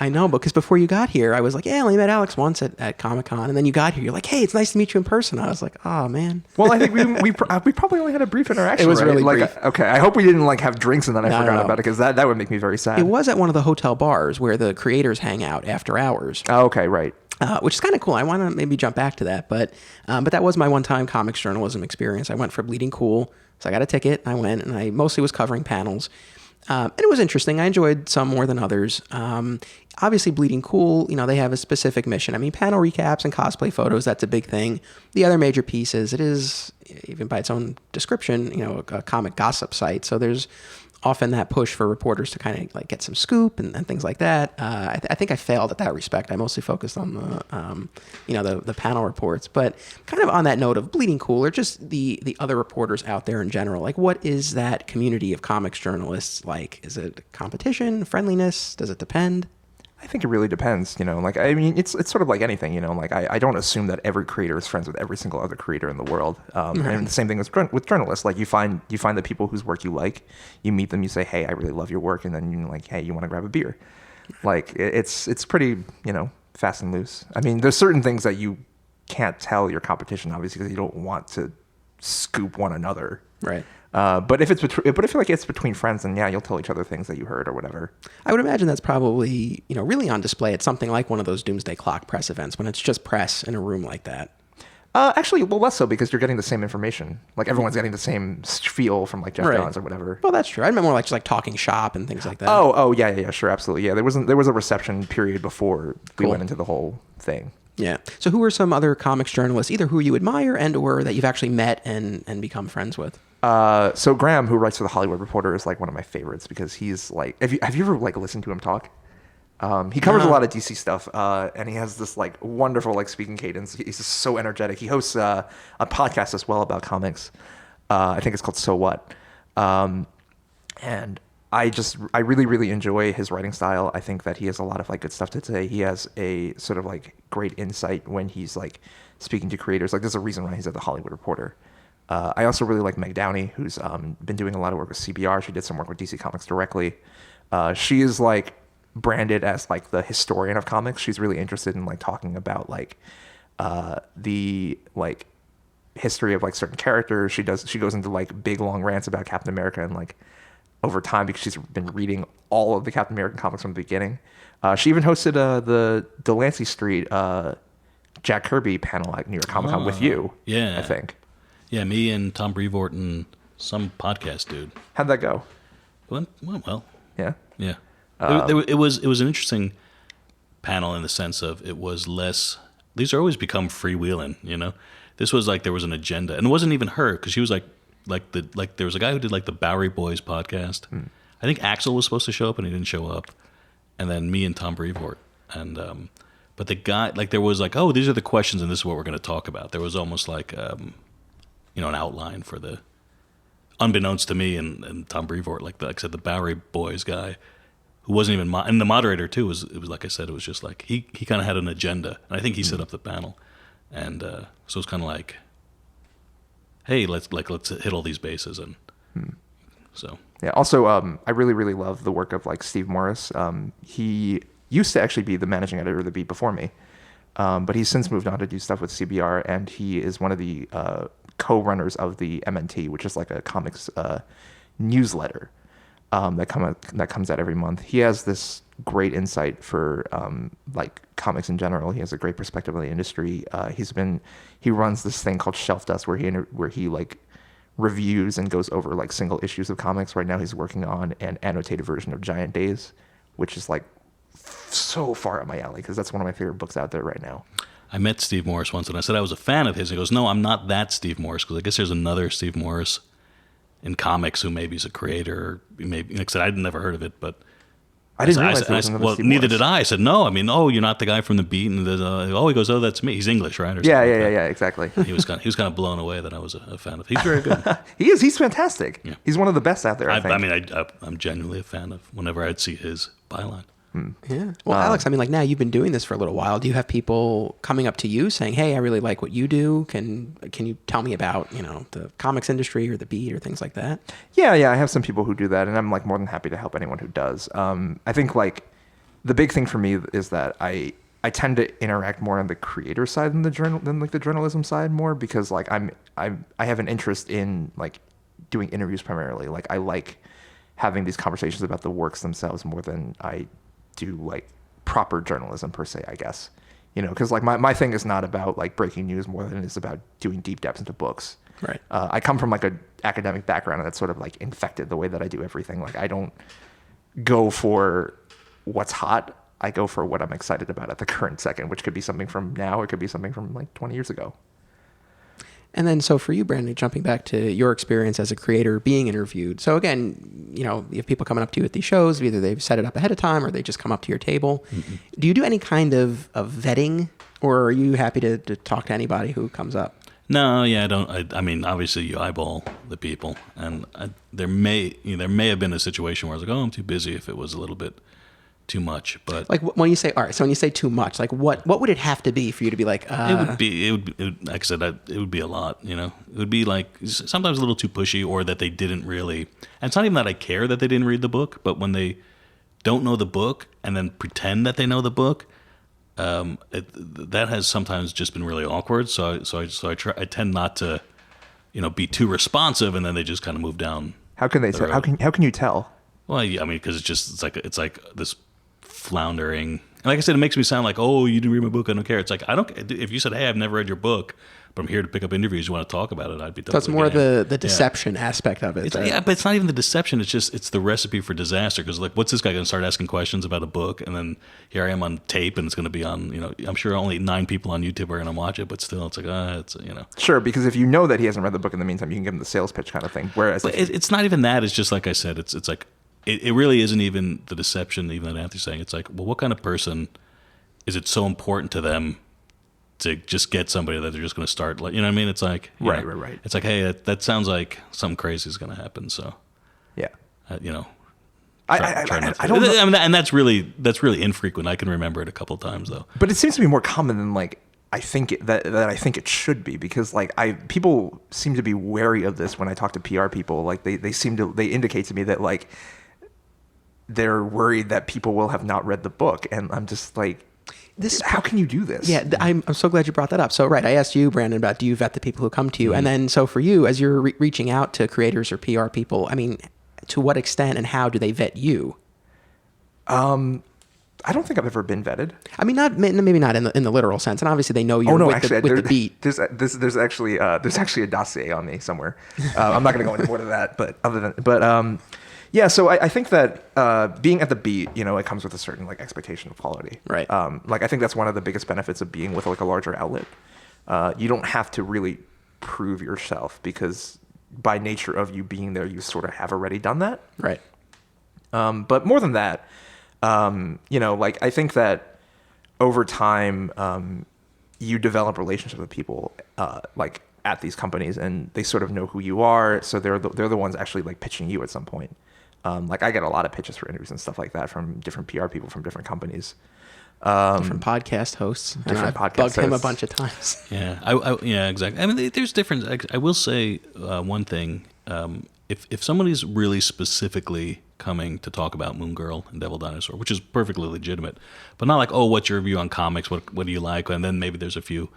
I know, because before you got here, I was like, yeah, I only met Alex once at Comic-Con, and then you got here, you're like, hey, it's nice to meet you in person. I was like, oh, man. Well, I think we probably only had a brief interaction. It was really brief. Okay, I hope we didn't have drinks and then I forgot about it, because that would make me very sad. It was at one of the hotel bars where the creators hang out after hours. Oh, okay, right. Which is kind of cool. I want to maybe jump back to that, but that was my one-time comics journalism experience. I went for Bleeding Cool, so I got a ticket. I went, and I mostly was covering panels. And it was interesting. I enjoyed some more than others. Obviously, Bleeding Cool, they have a specific mission. I mean, panel recaps and cosplay photos, that's a big thing. The other major piece is it is, even by its own description, a comic gossip site. So there's often that push for reporters to kind of get some scoop and things like that. I think I failed at that respect. I mostly focused on the panel reports. But kind of on that note of Bleeding Cool, or just the other reporters out there in general, what is that community of comics journalists like? Is it competition, friendliness? Does it depend? I think it really depends, like, I mean, it's sort of like anything, like I don't assume that every creator is friends with every single other creator in the world. And the same thing with journalists. Like you find the people whose work you like, you meet them, you say, hey, I really love your work. And then you're like, hey, you want to grab a beer? Like it's pretty, fast and loose. I mean, there's certain things that you can't tell your competition, obviously, because you don't want to scoop one another. Right. But if it's between friends, then yeah, you'll tell each other things that you heard or whatever. I would imagine that's probably, really on display at something like one of those Doomsday Clock press events when it's just press in a room like that. Actually, well, less so because you're getting the same information. Like everyone's getting the same spiel from like Jeff Johns or whatever. Well, that's true. I meant more like just like talking shop and things like that. Oh, yeah, sure, absolutely. Yeah, there was a reception period before we went into the whole thing. Yeah. So who are some other comics journalists, either who you admire and or that you've actually met and become friends with? So Graham, who writes for the Hollywood Reporter, is like one of my favorites because he's like, have you ever like listened to him talk? He covers a lot of DC stuff, and he has this like wonderful like speaking cadence. He's just so energetic. He hosts a podcast as well about comics. I think it's called So What, and I really, really enjoy his writing style. I think that he has a lot of like good stuff to say. He has a sort of like great insight when he's like speaking to creators. Like there's a reason why he's at the Hollywood Reporter. I also really like Meg Downey, who's been doing a lot of work with CBR. She did some work with DC Comics directly. She is like branded as like the historian of comics. She's really interested in like talking about like the like history of like certain characters. She goes into like big long rants about Captain America and like over time because she's been reading all of the Captain American comics from the beginning. She even hosted the Delancey Street Jack Kirby panel at New York Comic Con with you. Yeah, I think. Yeah, me and Tom Brevoort and some podcast dude. How'd that go? Went well. Yeah. Yeah. It was an interesting panel in the sense of it was less. These are always become freewheeling, This was like there was an agenda, and it wasn't even her because she was like there was a guy who did like the Bowery Boys podcast. I think Axel was supposed to show up and he didn't show up, and then me and Tom Brevoort and but the guy like there was like, oh, these are the questions and this is what we're going to talk about. There was almost like an outline for the, unbeknownst to me and Tom Brevoort, like I said, the Bowery Boys guy, who wasn't even, and the moderator too, it was like I said, it was just like, he kind of had an agenda, and I think he set up the panel, and so it's kind of like, hey, let's hit all these bases, and so. Yeah, also, I really, really love the work of like Steve Morris. He used to actually be the managing editor of The Beat before me, but he's since moved on to do stuff with CBR, and he is one of the co-runners of the MNT, which is like a comics newsletter that comes out every month. He has this great insight for like comics in general. He has a great perspective on the industry. He runs this thing called Shelf Dust where he like reviews and goes over like single issues of comics. Right now he's working on an annotated version of Giant Days, which is like so far up my alley because that's one of my favorite books out there right now. I met Steve Morris once, and I said I was a fan of his. He goes, no, I'm not that Steve Morris, because I guess there's another Steve Morris in comics who maybe is a creator. Maybe, like I said, I'd never heard of it, but I didn't realize there was another Steve neither Morris. did I. I said, no, I mean, you're not the guy from The Beat. And he goes, oh, that's me. He's English, right? Or yeah, exactly. He was kind of blown away that I was a fan of. He's very good. He is. He's fantastic. Yeah. He's one of the best out there, I think. I mean, I'm genuinely a fan of whenever I'd see his byline. Yeah. Well, Alex, I mean, like now you've been doing this for a little while. Do you have people coming up to you saying, "Hey, I really like what you do. Can you tell me about the comics industry or The Beat or things like that?" Yeah. I have some people who do that, and I'm like more than happy to help anyone who does. I think like the big thing for me is that I tend to interact more on the creator side than the journalism side more because like I have an interest in like doing interviews primarily. Like I like having these conversations about the works themselves more than I do like proper journalism per se, I guess, because like my thing is not about like breaking news more than it is about doing deep depths into books. Right. I come from like an academic background, and that's sort of like infected the way that I do everything. Like I don't go for what's hot. I go for what I'm excited about at the current second, which could be something from now. It could be something from like 20 years ago. And then, so for you, Brandon, jumping back to your experience as a creator being interviewed. So again, you have people coming up to you at these shows, either they've set it up ahead of time or they just come up to your table. Mm-hmm. Do you do any kind of vetting, or are you happy to talk to anybody who comes up? No, yeah, I don't. I mean, obviously you eyeball the people, and there may have been a situation where I was like, oh, I'm too busy if it was a little bit too much. But like when you say so when you say too much, like what would it have to be for you to be like? It would like I said, it would be a lot. You know, it would be like sometimes a little too pushy, or that they didn't really. And it's not even that I care that they didn't read the book, but when they don't know the book and then pretend that they know the book, that has sometimes just been really awkward. So I tend not to, be too responsive, and then they just kind of move down. How can they tell? How can you tell? Well, I mean, because it's like this floundering. And like I said, it makes me sound like, oh, you didn't read my book, I don't care. It's like, I don't. If you said, hey, I've never read your book, but I'm here to pick up interviews, you want to talk about it, I'd be totally. So it's more the deception aspect of it. Yeah, but it's not even the deception. It's the recipe for disaster. Because like, what's this guy going to start asking questions about a book, and then here I am on tape, and it's going to be on. I'm sure only 9 people on YouTube are going to watch it, but still, it's like, Sure, because if you know that he hasn't read the book in the meantime, you can give him the sales pitch kind of thing. Whereas, but it's not even that. It's just like I said. It's like it really isn't even the deception. Even that Anthony's saying. It's like, well, what kind of person is it so important to them to just get somebody that they're just going to start, you know what I mean? It's like, right. It's like, hey, that sounds like something crazy is going to happen. So, yeah, I don't know. I mean, and that's really infrequent. I can remember it a couple of times though. But it seems to be more common than like I think I think it should be, because like people seem to be wary of this when I talk to PR people. Like they indicate to me that like they're worried that people will have not read the book, and I'm just like, how can you do this? Yeah, I'm so glad you brought that up. So, right, I asked you, Brandon, about do you vet the people who come to you? Mm-hmm. And then, so for you, as you're reaching out to creators or PR people, I mean, to what extent and how do they vet you? I don't think I've ever been vetted. I mean, maybe not in the literal sense. And obviously, they know you're with the beat. There's actually a dossier on me somewhere. I'm not going to go into more of that, but yeah, so I think that being at the beat, it comes with a certain like expectation of quality. Right. Like I think that's one of the biggest benefits of being with like a larger outlet. You don't have to really prove yourself, because by nature of you being there, you sort of have already done that. Right. But more than that, like I think that over time, you develop relationships with people, like at these companies, and they sort of know who you are. So they're the ones actually like pitching you at some point. Like I get a lot of pitches for interviews and stuff like that from different PR people from different companies, different podcast hosts. I've bugged him a bunch of times. Yeah, yeah, exactly. I mean, there's difference. I will say one thing: if somebody's really specifically coming to talk about Moon Girl and Devil Dinosaur, which is perfectly legitimate, but not like, oh, what's your view on comics? What do you like? And then maybe there's a few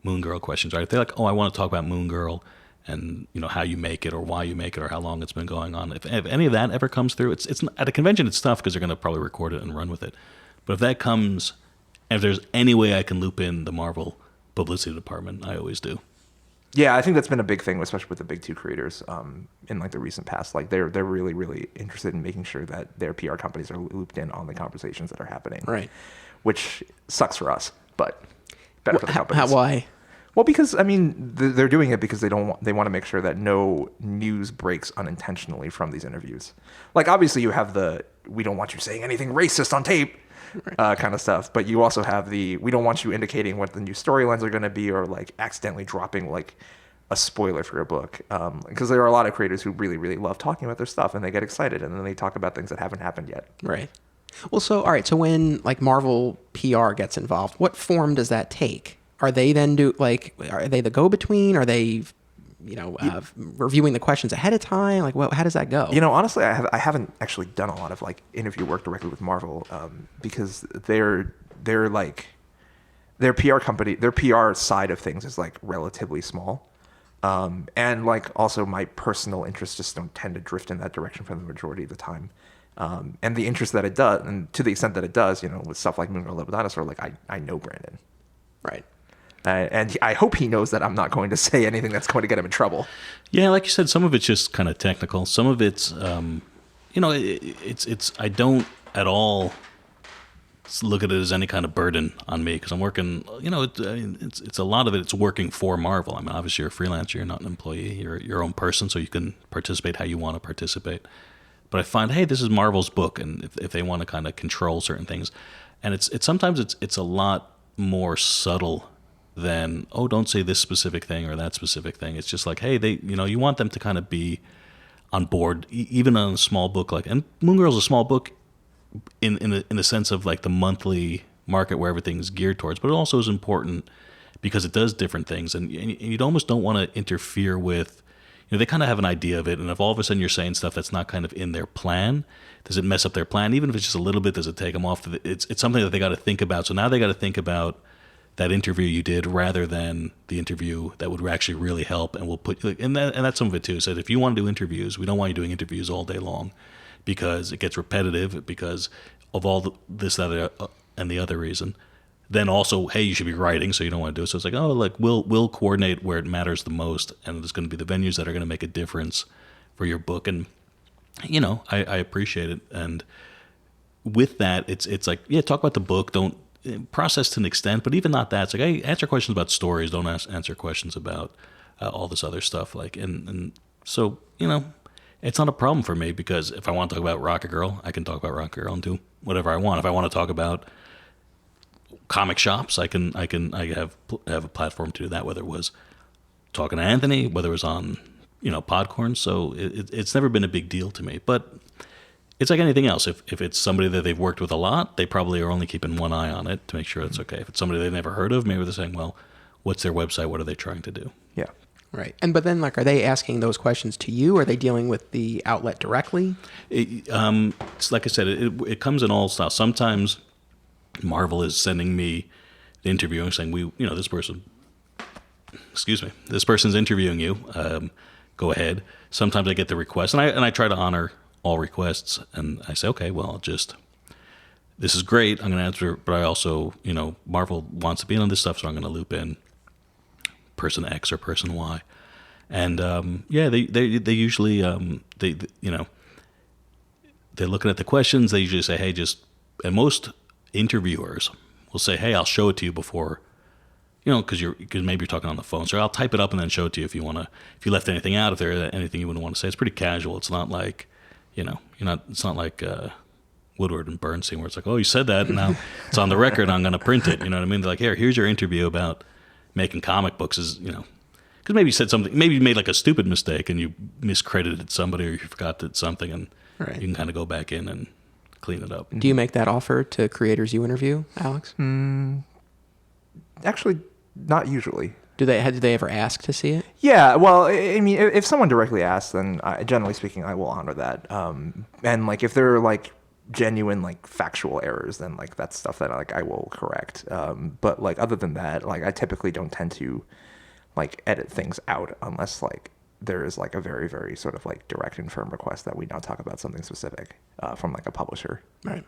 Moon Girl questions, right? If they're like, oh, I want to talk about Moon Girl and how you make it or why you make it or how long it's been going on. If any of that ever comes through, it's at a convention, it's tough because they're going to probably record it and run with it. But if that comes, and if there's any way I can loop in the Marvel publicity department, I always do. Yeah, I think that's been a big thing, especially with the big 2 creators in like the recent past. Like they're really, really interested in making sure that their PR companies are looped in on the conversations that are happening. Right. Which sucks for us, but better for the companies. Why? Well, because I mean, they're doing it because they want to make sure that no news breaks unintentionally from these interviews. Like obviously you have we don't want you saying anything racist on tape. Right. Kind of stuff, but you also have we don't want you indicating what the new storylines are going to be, or like accidentally dropping like a spoiler for your book, because there are a lot of creators who really, really love talking about their stuff, and they get excited, and then they talk about things that haven't happened yet. Right. Well, so all right, so when like Marvel PR gets involved, what form does that take? Are they then are they the go-between? Are they reviewing the questions ahead of time? Like, how does that go? Honestly, I haven't actually done a lot of like interview work directly with Marvel, because they're like their PR company, their PR side of things is like relatively small, and like also my personal interests just don't tend to drift in that direction for the majority of the time, and the interest that it does, and to the extent that it does, with stuff like Moon Girl, Devil Dinosaur, like I know Brandon, right. And I hope he knows that I'm not going to say anything that's going to get him in trouble. Yeah, like you said, some of it's just kind of technical. Some of it's, it's. I don't at all look at it as any kind of burden on me, because I'm working. It's a lot of it. It's working for Marvel. I mean, obviously you're a freelancer. You're not an employee. You're your own person, so you can participate how you want to participate. But I find, hey, this is Marvel's book, and if they want to kind of control certain things, and it's sometimes it's a lot more subtle than, oh, don't say this specific thing or that specific thing. It's just like, hey, you want them to kind of be on board, even on a small book and Moon Girl's a small book in the sense of like the monthly market where everything's geared towards, but it also is important because it does different things, and you almost don't want to interfere with. They kind of have an idea of it, and if all of a sudden you're saying stuff that's not kind of in their plan, does it mess up their plan? Even if it's just a little bit, does it take them off? It's something that they got to think about. So now they got to think about that interview you did rather than the interview that would actually really help, and we'll put and that's some of it too. So if you want to do interviews, we don't want you doing interviews all day long because it gets repetitive because of all this, that, and the other reason. Then also, hey, you should be writing, so you don't want to do it. So it's like, oh, like we'll coordinate where it matters the most, and there's going to be the venues that are going to make a difference for your book. And I appreciate it. And with that, it's like, yeah, talk about the book. Don't process to an extent, but even not that. It's like, hey, answer questions about stories. Don't answer questions about all this other stuff. Like, and so it's not a problem for me because if I want to talk about Rocket Girl, I can talk about Rocket Girl and do whatever I want. If I want to talk about comic shops, I have a platform to do that, whether it was talking to Anthony, whether it was on Podcorn. So it's never been a big deal to me, but it's like anything else. If it's somebody that they've worked with a lot, they probably are only keeping one eye on it to make sure it's okay. If it's somebody they've never heard of, maybe they're saying, well, what's their website, what are they trying to do? Yeah, right. But then like, are they asking those questions to you? Are they dealing with the outlet directly? It's like I said, it comes in all styles. Sometimes Marvel is sending me the interview and saying, this person's interviewing you. Go ahead. Sometimes I get the request, and I try to honor all requests, and I say, okay, well, this is great. I'm going to answer, but I also, Marvel wants to be on this stuff, so I'm going to loop in person X or person Y, and they usually they're looking at the questions. They usually say, hey, and most interviewers will say, hey, I'll show it to you before, because maybe you're talking on the phone. So I'll type it up and then show it to you if you left anything out, if there's anything you wouldn't want to say. It's pretty casual. It's not like, it's not like Woodward and Bernstein where it's like, oh, you said that and now it's on the record. I'm going to print it. You know what I mean? They're like, here's your interview about making comic books because maybe you said something, maybe you made like a stupid mistake and you miscredited somebody or you forgot that something, and you can kind of go back in and clean it up. Do you make that offer to creators you interview, Alex? Actually, not usually. Do they ever ask to see it? Yeah, well, I mean, if someone directly asks, then generally speaking, I will honor that. And like if they're like genuine like factual errors, then like that's stuff that like I will correct. But like other than that, like I typically don't tend to like edit things out unless like there is like a very, very sort of like direct and firm request that we now talk about something specific from like a publisher. Right.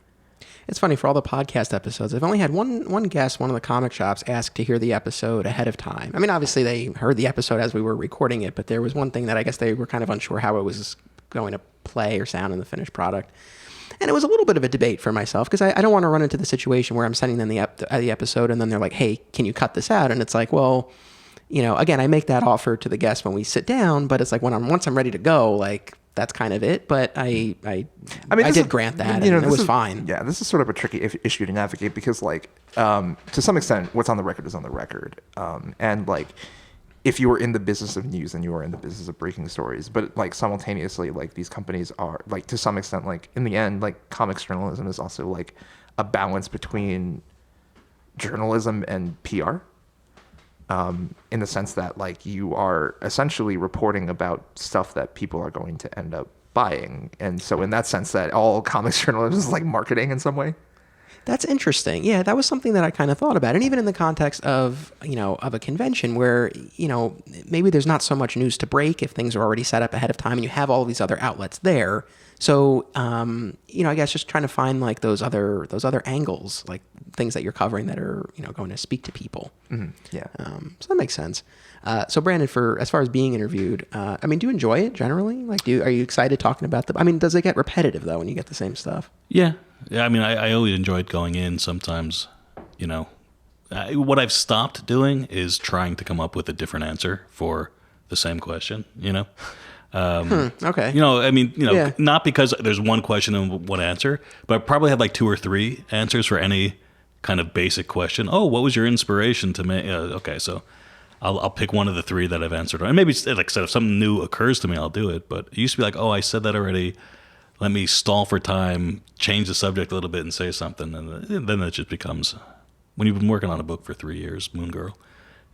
It's funny, for all the podcast episodes, I've only had one guest, one of the comic shops, ask to hear the episode ahead of time. I mean, obviously they heard the episode as we were recording it, but there was one thing that I guess they were kind of unsure how it was going to play or sound in the finished product. And it was a little bit of a debate for myself because I don't want to run into the situation where I'm sending them the episode and then they're like, hey, can you cut this out? And it's like, well, again, I make that offer to the guest when we sit down, but it's like once I'm ready to go, like that's kind of it. But I did grant that, and it was fine. Yeah, this is sort of a tricky issue to navigate because, like, to some extent, what's on the record is on the record, and like, if you were in the business of news and you are in the business of breaking stories, but like simultaneously, like these companies are like to some extent, like in the end, like comics journalism is also like a balance between journalism and PR. In the sense that like you are essentially reporting about stuff that people are going to end up buying. And so in that sense that all comics journalism is like marketing in some way. That's interesting. Yeah, that was something that I kind of thought about. And even in the context of, of a convention where, maybe there's not so much news to break if things are already set up ahead of time and you have all these other outlets there. So, I guess just trying to find like those other angles, like things that you're covering that are, going to speak to people. Mm-hmm. Yeah. So that makes sense. So Brandon, as far as being interviewed, do you enjoy it generally? Like, are you excited talking about does it get repetitive though when you get the same stuff? Yeah. I mean, I always enjoyed going in. Sometimes, what I've stopped doing is trying to come up with a different answer for the same question, Okay. Yeah. Not because there's one question and one answer, but I probably have like 2 or 3 answers for any kind of basic question. Oh, what was your inspiration to make? Okay, so I'll pick one of the 3 that I've answered. And maybe, like I said, if something new occurs to me, I'll do it. But it used to be like, oh, I said that already. let me stall for time, change the subject a little bit and say something. And then it just becomes, when you've been working on a book for 3 years, Moon Girl,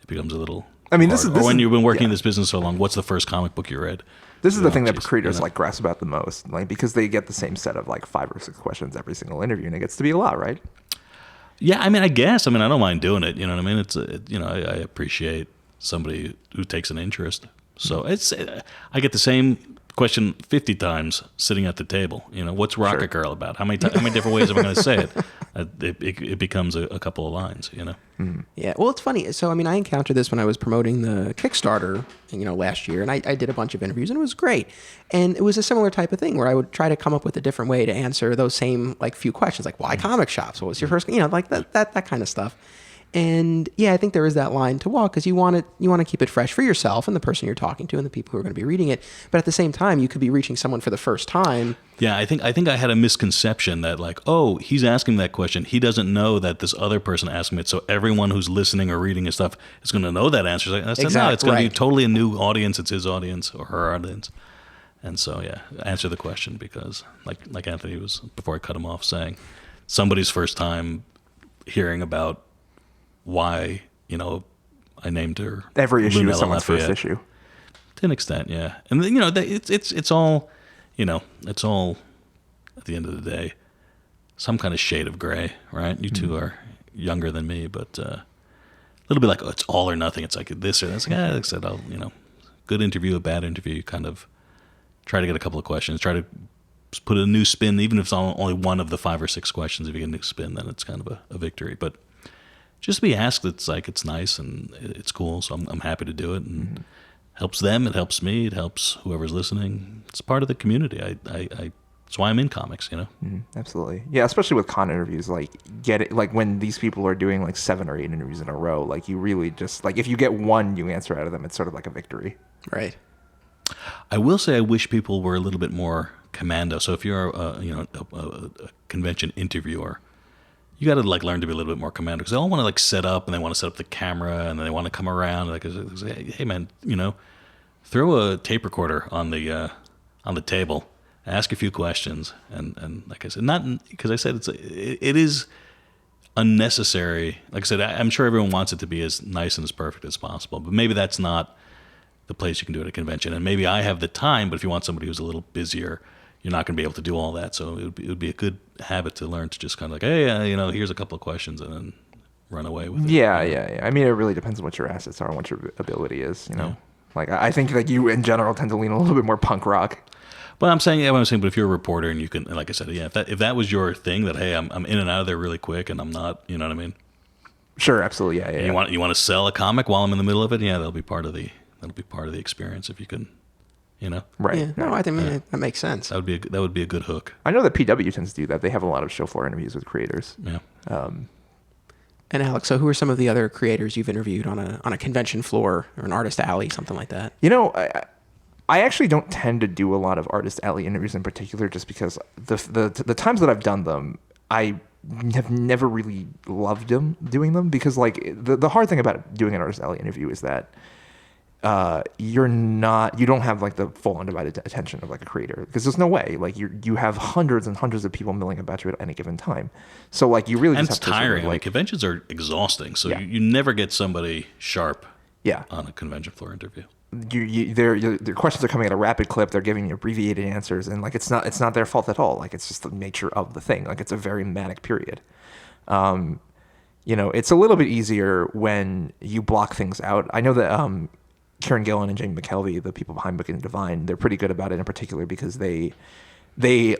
it becomes a little this hard. is when you've been working in this business so long, what's the first comic book you read? This is the thing that creators like grasp about the most, like because they get the same set of like 5 or 6 questions every single interview, and it gets to be a lot, right? Yeah, I mean, I guess. I mean, I don't mind doing it. You know what I mean? I appreciate somebody who takes an interest. So I get the same question 50 times sitting at the table. You know, what's Rocket Girl about? How many different ways am I going to say it? It becomes a couple of lines, you know? Mm-hmm. Yeah. Well, it's funny. So, I mean, I encountered this when I was promoting the Kickstarter, last year, and I did a bunch of interviews, and it was great. And it was a similar type of thing where I would try to come up with a different way to answer those same, like, few questions, like, why comic shops? What was your first, like that kind of stuff. And yeah, I think there is that line to walk because you want to keep it fresh for yourself and the person you're talking to and the people who are going to be reading it. But at the same time, you could be reaching someone for the first time. Yeah, I think I had a misconception that like, oh, he's asking that question. He doesn't know that this other person asked him it. So everyone who's listening or reading his stuff is going to know that answer. Like, that's exactly. No, it's going to be totally a new audience. It's his audience or her audience. And so, yeah, answer the question because like Anthony was, before I cut him off, saying somebody's first time hearing about why, I named her every issue Lunella is someone's Lafayette. first issue. To an extent, yeah. And it's all, it's all at the end of the day, some kind of shade of gray, right? You two are younger than me, but a little bit like, oh, it's all or nothing. It's like this or that. It's like, like I said, good interview, a bad interview. You kind of try to get a couple of questions, try to put a new spin, even if it's only one of the 5 or 6 questions. If you get a new spin, then it's kind of a victory. But just be asked, it's nice and it's cool. So I'm happy to do it, and helps them. It helps me. It helps whoever's listening. It's part of the community. That's why I'm in comics. Absolutely. Yeah, especially with con interviews. Like get it. Like when these people are doing like 7 or 8 interviews in a row. Like you really just like if you get one new answer out of them, it's sort of like a victory. Right. I will say I wish people were a little bit more commando. So if you're a convention interviewer, you got to like learn to be a little bit more commando because they all want to like set up and they want to set up the camera and then they want to come around like, hey man, throw a tape recorder on the table, ask a few questions, and like I said, not because I said it is unnecessary. Like I said, I'm sure everyone wants it to be as nice and as perfect as possible, but maybe that's not the place you can do it at a convention. And maybe I have the time, but if you want somebody who's a little busier, you're not going to be able to do all that. So it would be a good habit to learn to just kind of like, hey, here's a couple of questions and then run away with it. Yeah. I mean, it really depends on what your assets are and what your ability is, Yeah. Like I think like you in general tend to lean a little bit more punk rock. But I'm saying, but if you're a reporter and you can, like I said, yeah, if that was your thing that, hey, I'm in and out of there really quick and I'm not, you know what I mean? Sure, absolutely. Yeah. You want to sell a comic while I'm in the middle of it? Yeah, that'll be part of the experience if you can. Right. Yeah. No, I think that makes sense. That would be a good hook. I know that PW tends to do that. They have a lot of show floor interviews with creators. Yeah. And Alex, so who are some of the other creators you've interviewed on a convention floor or an artist alley, something like that? I actually don't tend to do a lot of artist alley interviews in particular, just because the times that I've done them, I have never really loved doing them because like the hard thing about doing an artist alley interview is that you don't have like the full undivided attention of like a creator because there's no way like you have hundreds and hundreds of people milling about you at any given time. So like you really and just it's have to tiring. sort of, like, conventions are exhausting, so Yeah. you never get somebody sharp. Yeah. On a convention floor interview. Their questions are coming at a rapid clip. They're giving you abbreviated answers, and like it's not their fault at all. Like it's just the nature of the thing. Like it's a very manic period. It's a little bit easier when you block things out. I know that Kieran Gillen and Jamie McKelvey, the people behind Book and Divine, they're pretty good about it in particular because they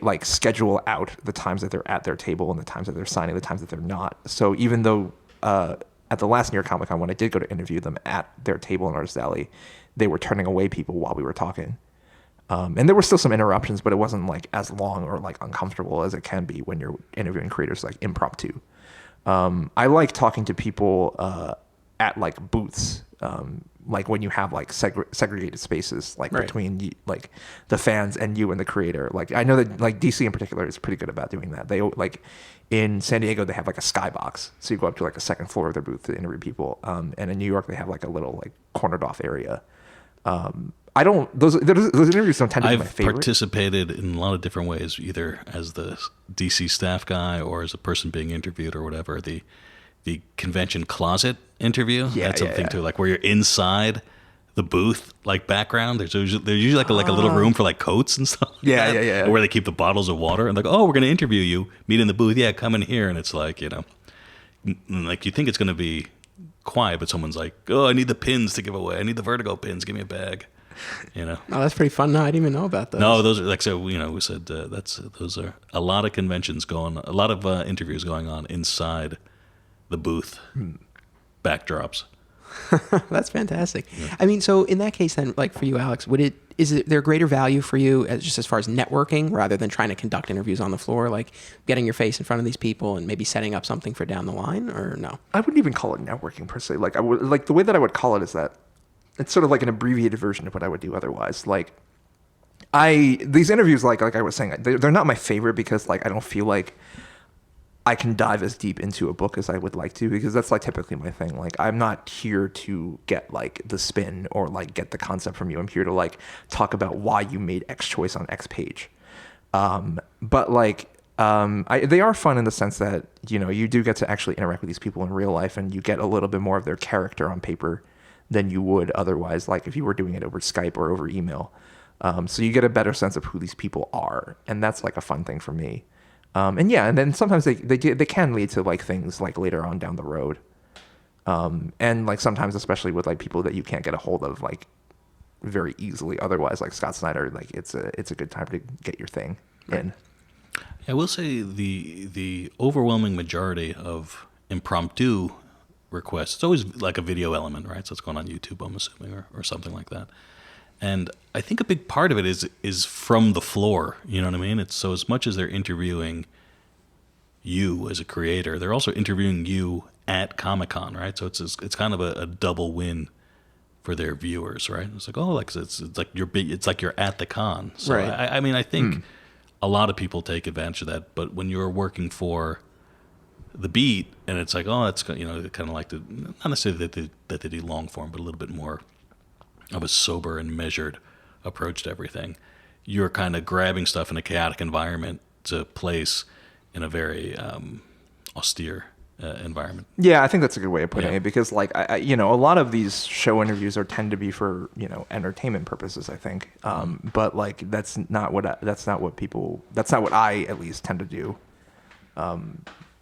like schedule out the times that they're at their table and the times that they're signing, the times that they're not. So even though at the last New York Comic Con, when I did go to interview them at their table in Artist Alley, they were turning away people while we were talking. And there were still some interruptions, but it wasn't like as long or like uncomfortable as it can be when you're interviewing creators like impromptu. I like talking to people at like booths, like when you have like segregated spaces, like Right. between like the fans and you and the creator. Like I know that like DC in particular is pretty good about doing that. They like in San Diego they have like a skybox, so you go up to like the second floor of their booth to interview people. And in New York they have like a little like cornered off area. I don't. Those interviews don't tend to be my favorite. I've participated in a lot of different ways, either as the DC staff guy or as a person being interviewed or whatever. The convention closet interview. That's something too, like where you're inside the booth, like background. There's usually like a little room for like coats and stuff. Yeah. Where they keep the bottles of water and like, oh, we're going to interview you. Meet in the booth. Yeah, come in here. And it's like, you know, like you think it's going to be quiet, but someone's like, oh, I need the pins to give away. I need the Vertigo pins. Give me a bag. You know. Oh, that's pretty fun. No, I didn't even know about those. No, those are like, so, you know, we said those are a lot of conventions going, a lot of interviews going on inside the booth backdrops. That's fantastic. Yeah. I mean, so in that case, then, like for you, Alex, is there greater value for you as far as networking rather than trying to conduct interviews on the floor, like getting your face in front of these people and maybe setting up something for down the line, or no? I wouldn't even call it networking per se. Like the way that I would call it is that it's sort of like an abbreviated version of what I would do otherwise. Like these interviews, like I was saying, they're not my favorite because like I don't feel like I can dive as deep into a book as I would like to, because that's like typically my thing. Like I'm not here to get like the spin or like get the concept from you. I'm here to like talk about why you made X choice on X page. But like they are fun in the sense that, you know, you do get to actually interact with these people in real life, and you get a little bit more of their character on paper than you would otherwise, like if you were doing it over Skype or over email. So you get a better sense of who these people are, and that's like a fun thing for me. And then sometimes they can lead to like things like later on down the road. And like sometimes, especially with like people that you can't get a hold of like very easily otherwise, like Scott Snyder, like it's a good time to get your thing in. I will say the overwhelming majority of impromptu requests, it's always like a video element, right? So it's going on YouTube, I'm assuming, or something like that. And I think a big part of it is from the floor. You know what I mean? It's so as much as they're interviewing you as a creator, they're also interviewing you at Comic-Con, right? So it's kind of a double win for their viewers, right? It's like, oh, like it's like you're at the con. So right. I mean, I think a lot of people take advantage of that. But when you're working for the beat, and it's like, oh, that's, you know, kind of like not necessarily that they do long form, but a little bit more of a sober and measured approach to everything. You're kind of grabbing stuff in a chaotic environment to place in a very austere environment. Yeah, I think that's a good way of putting it, because like I you know, a lot of these show interviews tend to be for, you know, entertainment purposes, I think. But like that's not what I at least tend to do.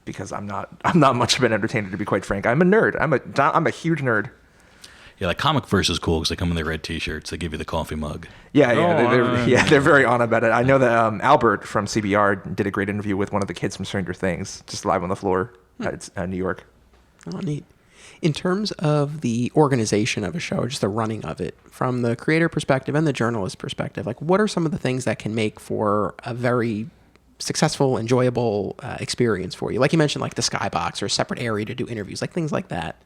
Because I'm not much of an entertainer, to be quite frank. I'm a nerd. I'm a huge nerd. Yeah, like Comic Verse is cool because they come in their red T-shirts. They give you the coffee mug. They're very on about it. I know that Albert from CBR did a great interview with one of the kids from Stranger Things, just live on the floor at New York. Oh, neat. In terms of the organization of a show, or just the running of it, from the creator perspective and the journalist perspective, like what are some of the things that can make for a very successful, enjoyable experience for you? Like you mentioned, like the skybox or a separate area to do interviews, like things like that.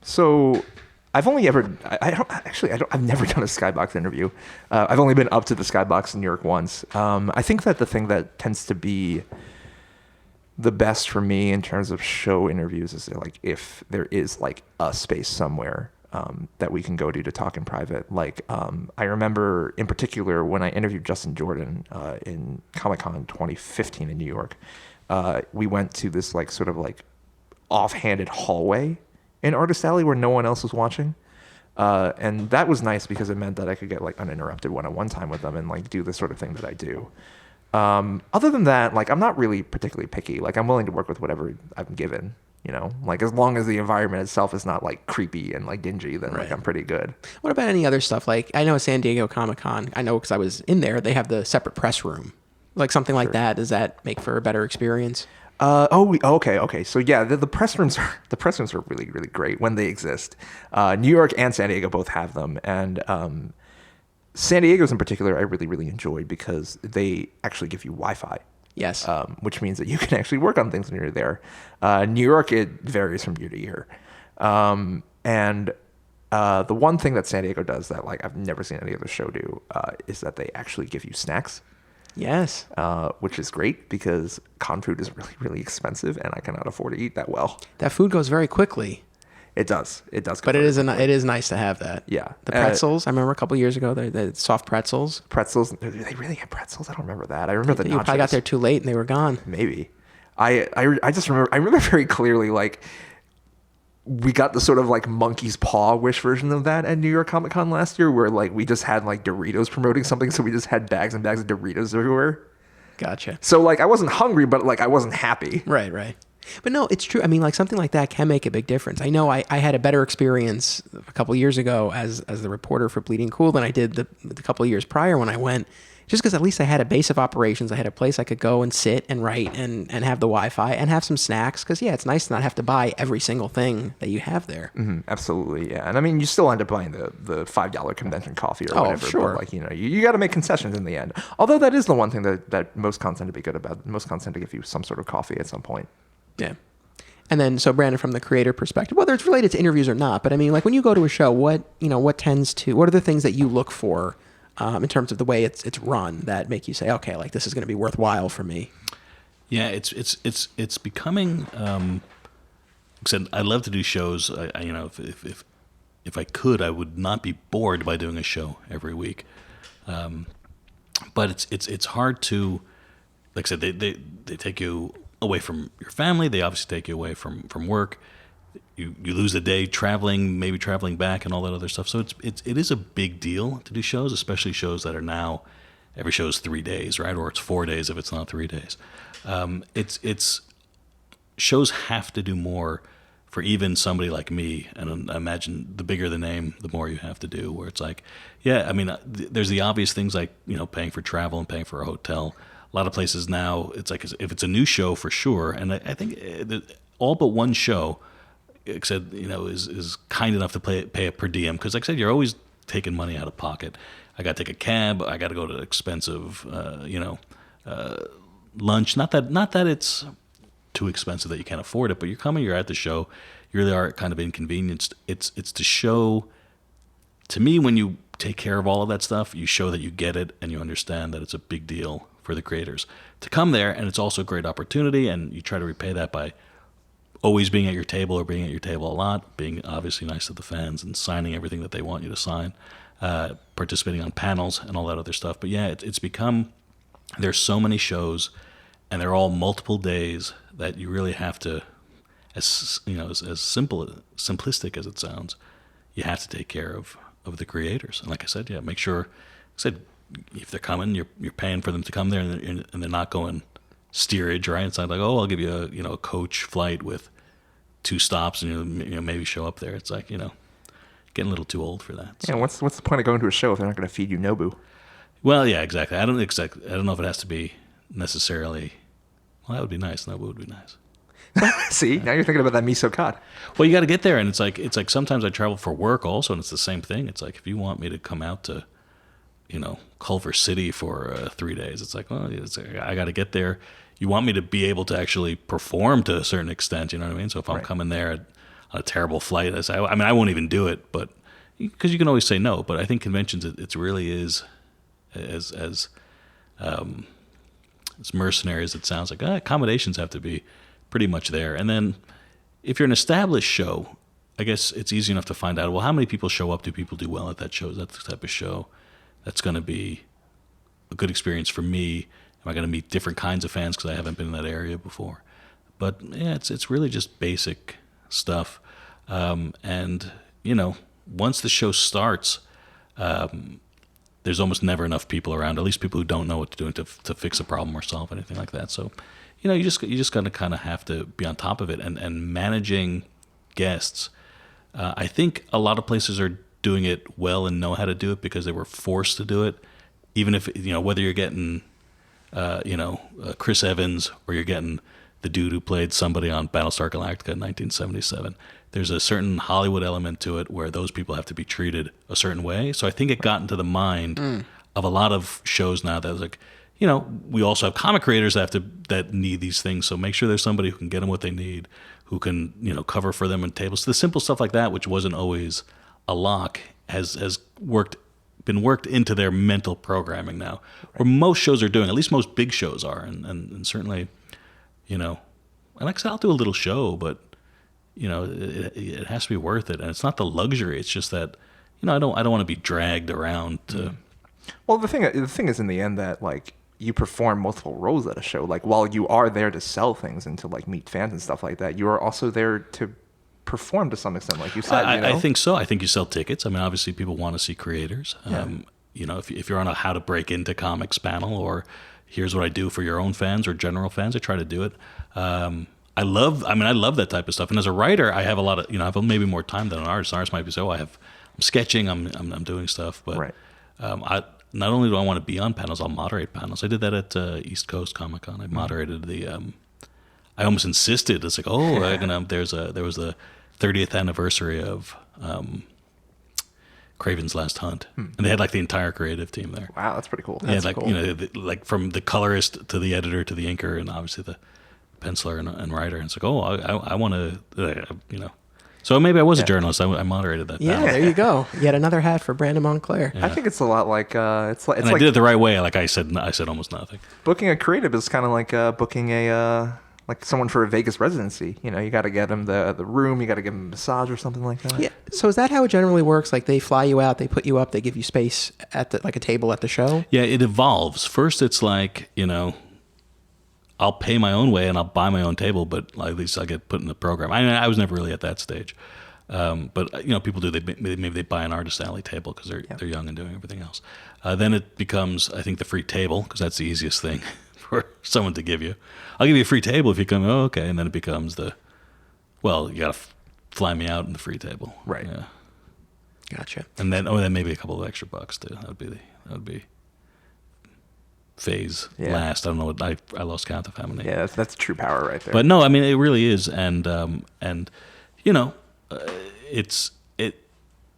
So I've only ever, I've never done a skybox interview. I've only been up to the skybox in New York once. I think that the thing that tends to be the best for me in terms of show interviews is like if there is like a space somewhere that we can go to talk in private. Like I remember in particular when I interviewed Justin Jordan in Comic-Con 2015 in New York, we went to this like sort of like offhanded hallway in Artist Alley where no one else was watching. And that was nice because it meant that I could get like uninterrupted one-on-one time with them and like do the sort of thing that I do. Other than that, like I'm not really particularly picky. Like I'm willing to work with whatever I'm given, you know, like as long as the environment itself is not like creepy and like dingy, then like I'm pretty good. What about any other stuff? Like I know San Diego Comic-Con, I know because I was in there, they have the separate press room, like something like that. Does that make for a better experience? Okay. So yeah, the press rooms are really, really great when they exist. New York and San Diego both have them, and San Diego's in particular I really, really enjoyed because they actually give you Wi-Fi. Yes. Which means that you can actually work on things when you're there. New York, it varies from year to year. And the one thing that San Diego does that like I've never seen any other show do is that they actually give you snacks. Yes. Which is great because con food is really, really expensive and I cannot afford to eat that well. That food goes very quickly. It does. It does. But it is nice to have that. Yeah. The pretzels. I remember a couple years ago, the soft pretzels. Pretzels. Do they really have pretzels? I don't remember that. I remember the nachos. You probably got there too late and they were gone. Maybe. I just remember. I remember very clearly, like, we got the sort of like monkey's paw wish version of that at New York Comic Con last year, where like we just had like Doritos promoting something, so we just had bags and bags of Doritos everywhere. Gotcha. So like I wasn't hungry, but like I wasn't happy. Right. But no, it's true. I mean, like something like that can make a big difference. I know I had a better experience a couple of years ago as the reporter for Bleeding Cool than I did the couple of years prior when I went. Just because at least I had a base of operations. I had a place I could go and sit and write and have the Wi-Fi and have some snacks. Because, yeah, it's nice to not have to buy every single thing that you have there. Mm-hmm, absolutely, yeah. And I mean, you still end up buying the $5 convention coffee or whatever. Sure. But, like, you know, you got to make concessions in the end. Although that is the one thing that most cons tend to be good about. Most cons tend to give you some sort of coffee at some point. Yeah. And then, so Brandon, from the creator perspective, whether it's related to interviews or not, but I mean, like when you go to a show, what are the things that you look for in terms of the way it's run that make you say, okay, like this is going to be worthwhile for me? Yeah, it's becoming. Like I said, I love to do shows. If I could, I would not be bored by doing a show every week. But it's hard to, like I said, they take you away from your family. They obviously take you away from work. You lose a day traveling, maybe traveling back and all that other stuff. So it is a big deal to do shows, especially shows that are now, every show is 3 days, right? Or it's 4 days if it's not 3 days. It's shows have to do more for even somebody like me. And I imagine the bigger the name, the more you have to do, where it's like, yeah, I mean, there's the obvious things like, paying for travel and paying for a hotel. A lot of places now, it's like, if it's a new show for sure. And I think all but one show, like I said, is kind enough to pay a per diem, because like I said, you're always taking money out of pocket. I got to take a cab. I got to go to expensive, lunch. Not that it's too expensive that you can't afford it, but you're coming, you're at the show, you really are kind of inconvenienced. It's to show, to me, when you take care of all of that stuff, you show that you get it and you understand that it's a big deal for the creators to come there, and it's also a great opportunity, and you try to repay that by always being at your table or being at your table a lot, being obviously nice to the fans and signing everything that they want you to sign, participating on panels and all that other stuff. But yeah, it's become, there's so many shows and they're all multiple days that you really have to, as simplistic as it sounds, you have to take care of the creators. And like I said, yeah, make sure, if they're coming, you're paying for them to come there, and they're not going steerage, right? It's not like, oh, I'll give you a coach flight with 2 stops and maybe show up there. It's like, getting a little too old for that. So. Yeah, what's the point of going to a show if they're not going to feed you Nobu? Well, yeah, exactly. I don't know if it has to be necessarily. Well, that would be nice. Nobu would be nice. See, now you're thinking about that miso cod. Well, you got to get there, and it's like sometimes I travel for work also, and it's the same thing. It's like, if you want me to come out to, Culver City for 3 days, it's like, well, I got to get there. You want me to be able to actually perform to a certain extent, you know what I mean? So if I'm coming there on a terrible flight, I won't even do it, but because you can always say no. But I think conventions, it really is as mercenary as it sounds like. Accommodations have to be pretty much there. And then if you're an established show, I guess it's easy enough to find out, well, how many people show up? Do people do well at that show? Is that the type of show that's going to be a good experience for me? Am I going to meet different kinds of fans because I haven't been in that area before? But yeah, it's really just basic stuff. And once the show starts, there's almost never enough people around. At least people who don't know what to do to fix a problem or solve anything like that. So, you just got to kind of have to be on top of it and managing guests. I think a lot of places are doing it well and know how to do it because they were forced to do it. Even if whether you're getting Chris Evans or you're getting the dude who played somebody on Battlestar Galactica in 1977, there's a certain Hollywood element to it where those people have to be treated a certain way. So I think it got into the mind of a lot of shows now that was like, we also have comic creators that need these things. So make sure there's somebody who can get them what they need, who can cover for them on tables. So the simple stuff like that, which wasn't always a lock, has been worked into their mental programming now, or most shows are doing. At least most big shows are, and certainly, and like I said, I'll do a little show, but it has to be worth it. And it's not the luxury. It's just that, I don't want to be dragged around to. Well, the thing is, in the end, that like you perform multiple roles at a show. Like while you are there to sell things and to like meet fans and stuff like that, you are also there to perform to some extent, like you said. I think so. I think you sell tickets. I mean, obviously, people want to see creators. Yeah. If you're on a how to break into comics panel, or here's what I do for your own fans or general fans, I try to do it. I love that type of stuff. And as a writer, I have a lot of, I have maybe more time than an artist. An artist might be I'm sketching, I'm doing stuff, but right. Not only do I want to be on panels, I'll moderate panels. I did that at East Coast Comic Con. I moderated I almost insisted. It's like, there was the 30th anniversary of Craven's Last Hunt, and they had like the entire creative team there. Wow, that's pretty cool. Yeah, like cool. Like from the colorist to the editor to the inker, and obviously the penciler and writer. And it's like, I want to, So maybe I was a journalist. I moderated that. Yeah, there you go. Yet another hat for Brandon Montclair. Yeah. I think it's a lot like and I did it the right way. Like I said almost nothing. Booking a creative is kind of like booking like someone for a Vegas residency. You got to get them the room, you got to give them a massage or something like that. Yeah. So is that how it generally works? Like they fly you out, they put you up, they give you space at like a table at the show? Yeah, it evolves. First, it's like I'll pay my own way and I'll buy my own table, but at least I get put in the program. I was never really at that stage, but people do. Maybe they buy an artist alley table because they're young and doing everything else. Then it becomes, I think, the free table because that's the easiest thing for someone to give you. I'll give you a free table if you come. Oh, okay, and then it becomes you got to fly me out in the free table. Right. Yeah. Gotcha. And then maybe a couple of extra bucks too. That would be. Phase last. I don't know what I lost count of how many. Yeah, that's true power right there. But no, I mean it really is, and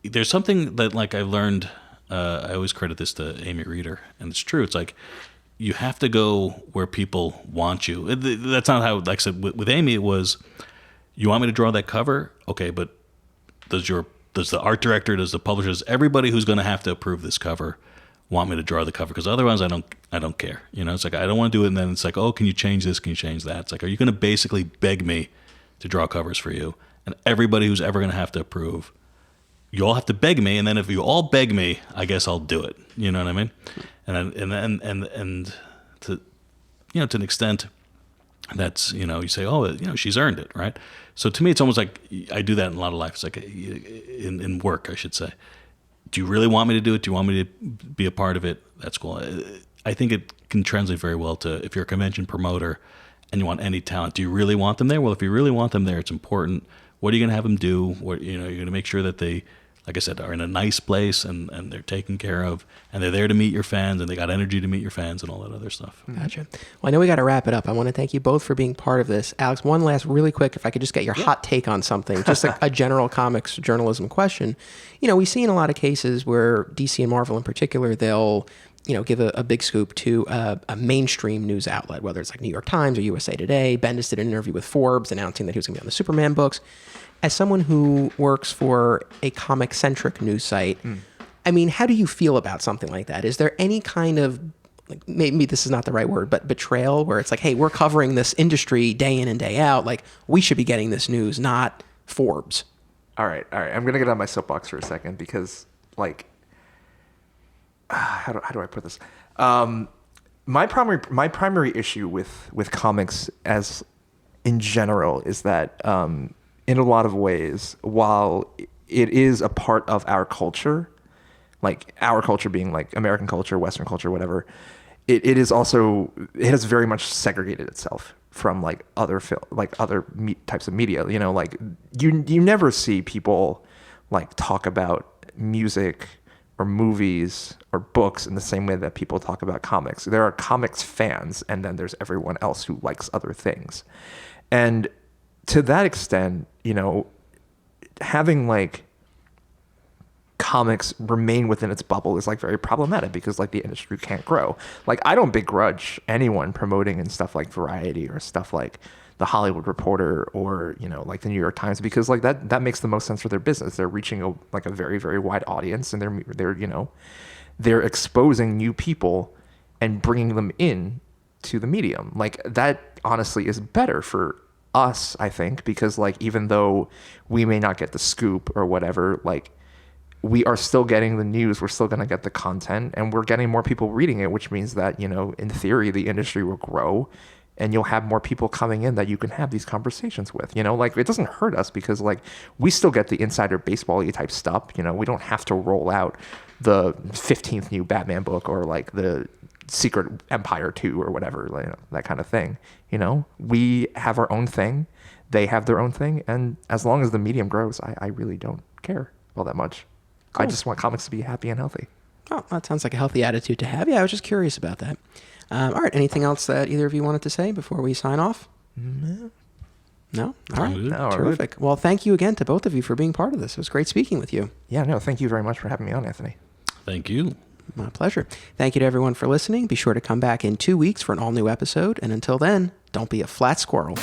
there's something that like I learned. I always credit this to Amy Reeder, and it's true. It's like you have to go where people want you. That's not how. Like I said with Amy, it was you want me to draw that cover, okay, but does the art director, does the publisher, does everybody who's going to have to approve this cover want me to draw the cover? Because otherwise I don't care. It's like I don't want to do it, and then it's like, oh, can you change this? Can you change that? It's like, are you going to basically beg me to draw covers for you? And everybody who's ever going to have to approve, you all have to beg me, and then if you all beg me, I guess I'll do it. You know what I mean? And to an extent, that's you say, oh, she's earned it, right? So to me, it's almost like I do that in a lot of life. It's like in work, I should say. Do you really want me to do it? Do you want me to be a part of it? That's cool. I think it can translate very well to if you're a convention promoter and you want any talent. Do you really want them there? Well, if you really want them there, it's important. What are you going to have them do? You're going to make sure that they, like I said, are in a nice place and they're taken care of, and they're there to meet your fans, and they got energy to meet your fans and all that other stuff. Gotcha. Well, I know we got to wrap it up. I want to thank you both for being part of this. Alex, one last really quick, if I could just get your hot take on something, just a general comics journalism question. We see in a lot of cases where DC and Marvel in particular, they'll give a big scoop to a mainstream news outlet, whether it's like New York Times or USA Today. Bendis did an interview with Forbes announcing that he was going to be on the Superman books. As someone who works for a comic-centric news site, I mean, how do you feel about something like that? Is there any kind of, like, maybe this is not the right word, but betrayal, where it's like, hey, we're covering this industry day in and day out. Like, we should be getting this news, not Forbes. All right. I'm going to get on my soapbox for a second because, like, how do I put this? My primary issue with comics as in general is that in a lot of ways, while it is a part of our culture, like our culture being like American culture, Western culture, whatever, it has very much segregated itself from like other types of media. Like you never see people like talk about music or movies or books in the same way that people talk about comics. There are comics fans, and then there's everyone else who likes other things. And to that extent, having like comics remain within its bubble is like very problematic because like the industry can't grow. Like I don't begrudge anyone promoting in stuff like Variety or stuff like the Hollywood Reporter or, like the New York Times, because like that makes the most sense for their business. They're reaching a very, very wide audience, and they're exposing new people and bringing them in to the medium. Like that honestly is better for us, I think, because like even though we may not get the scoop or whatever, like we are still getting the news, we're still going to get the content, and we're getting more people reading it, which means that, in theory, the industry will grow and you'll have more people coming in that you can have these conversations with. Like it doesn't hurt us because like we still get the insider baseball-y type stuff. We don't have to roll out the 15th new Batman book or like the Secret Empire 2 or whatever, that kind of thing. We have our own thing, they have their own thing, and as long as the medium grows, I really don't care all that much. Cool. I just want comics to be happy and healthy. Oh, that sounds like a healthy attitude to have. Yeah, I was just curious about that. All right, anything else that either of you wanted to say before we sign off? No? All right, no, terrific. Well, thank you again to both of you for being part of this. It was great speaking with you. Yeah, no, thank you very much for having me on, Anthony. Thank you. My pleasure. Thank you to everyone for listening. Be sure to come back in 2 weeks for an all-new episode, and until then, don't be a flat squirrel.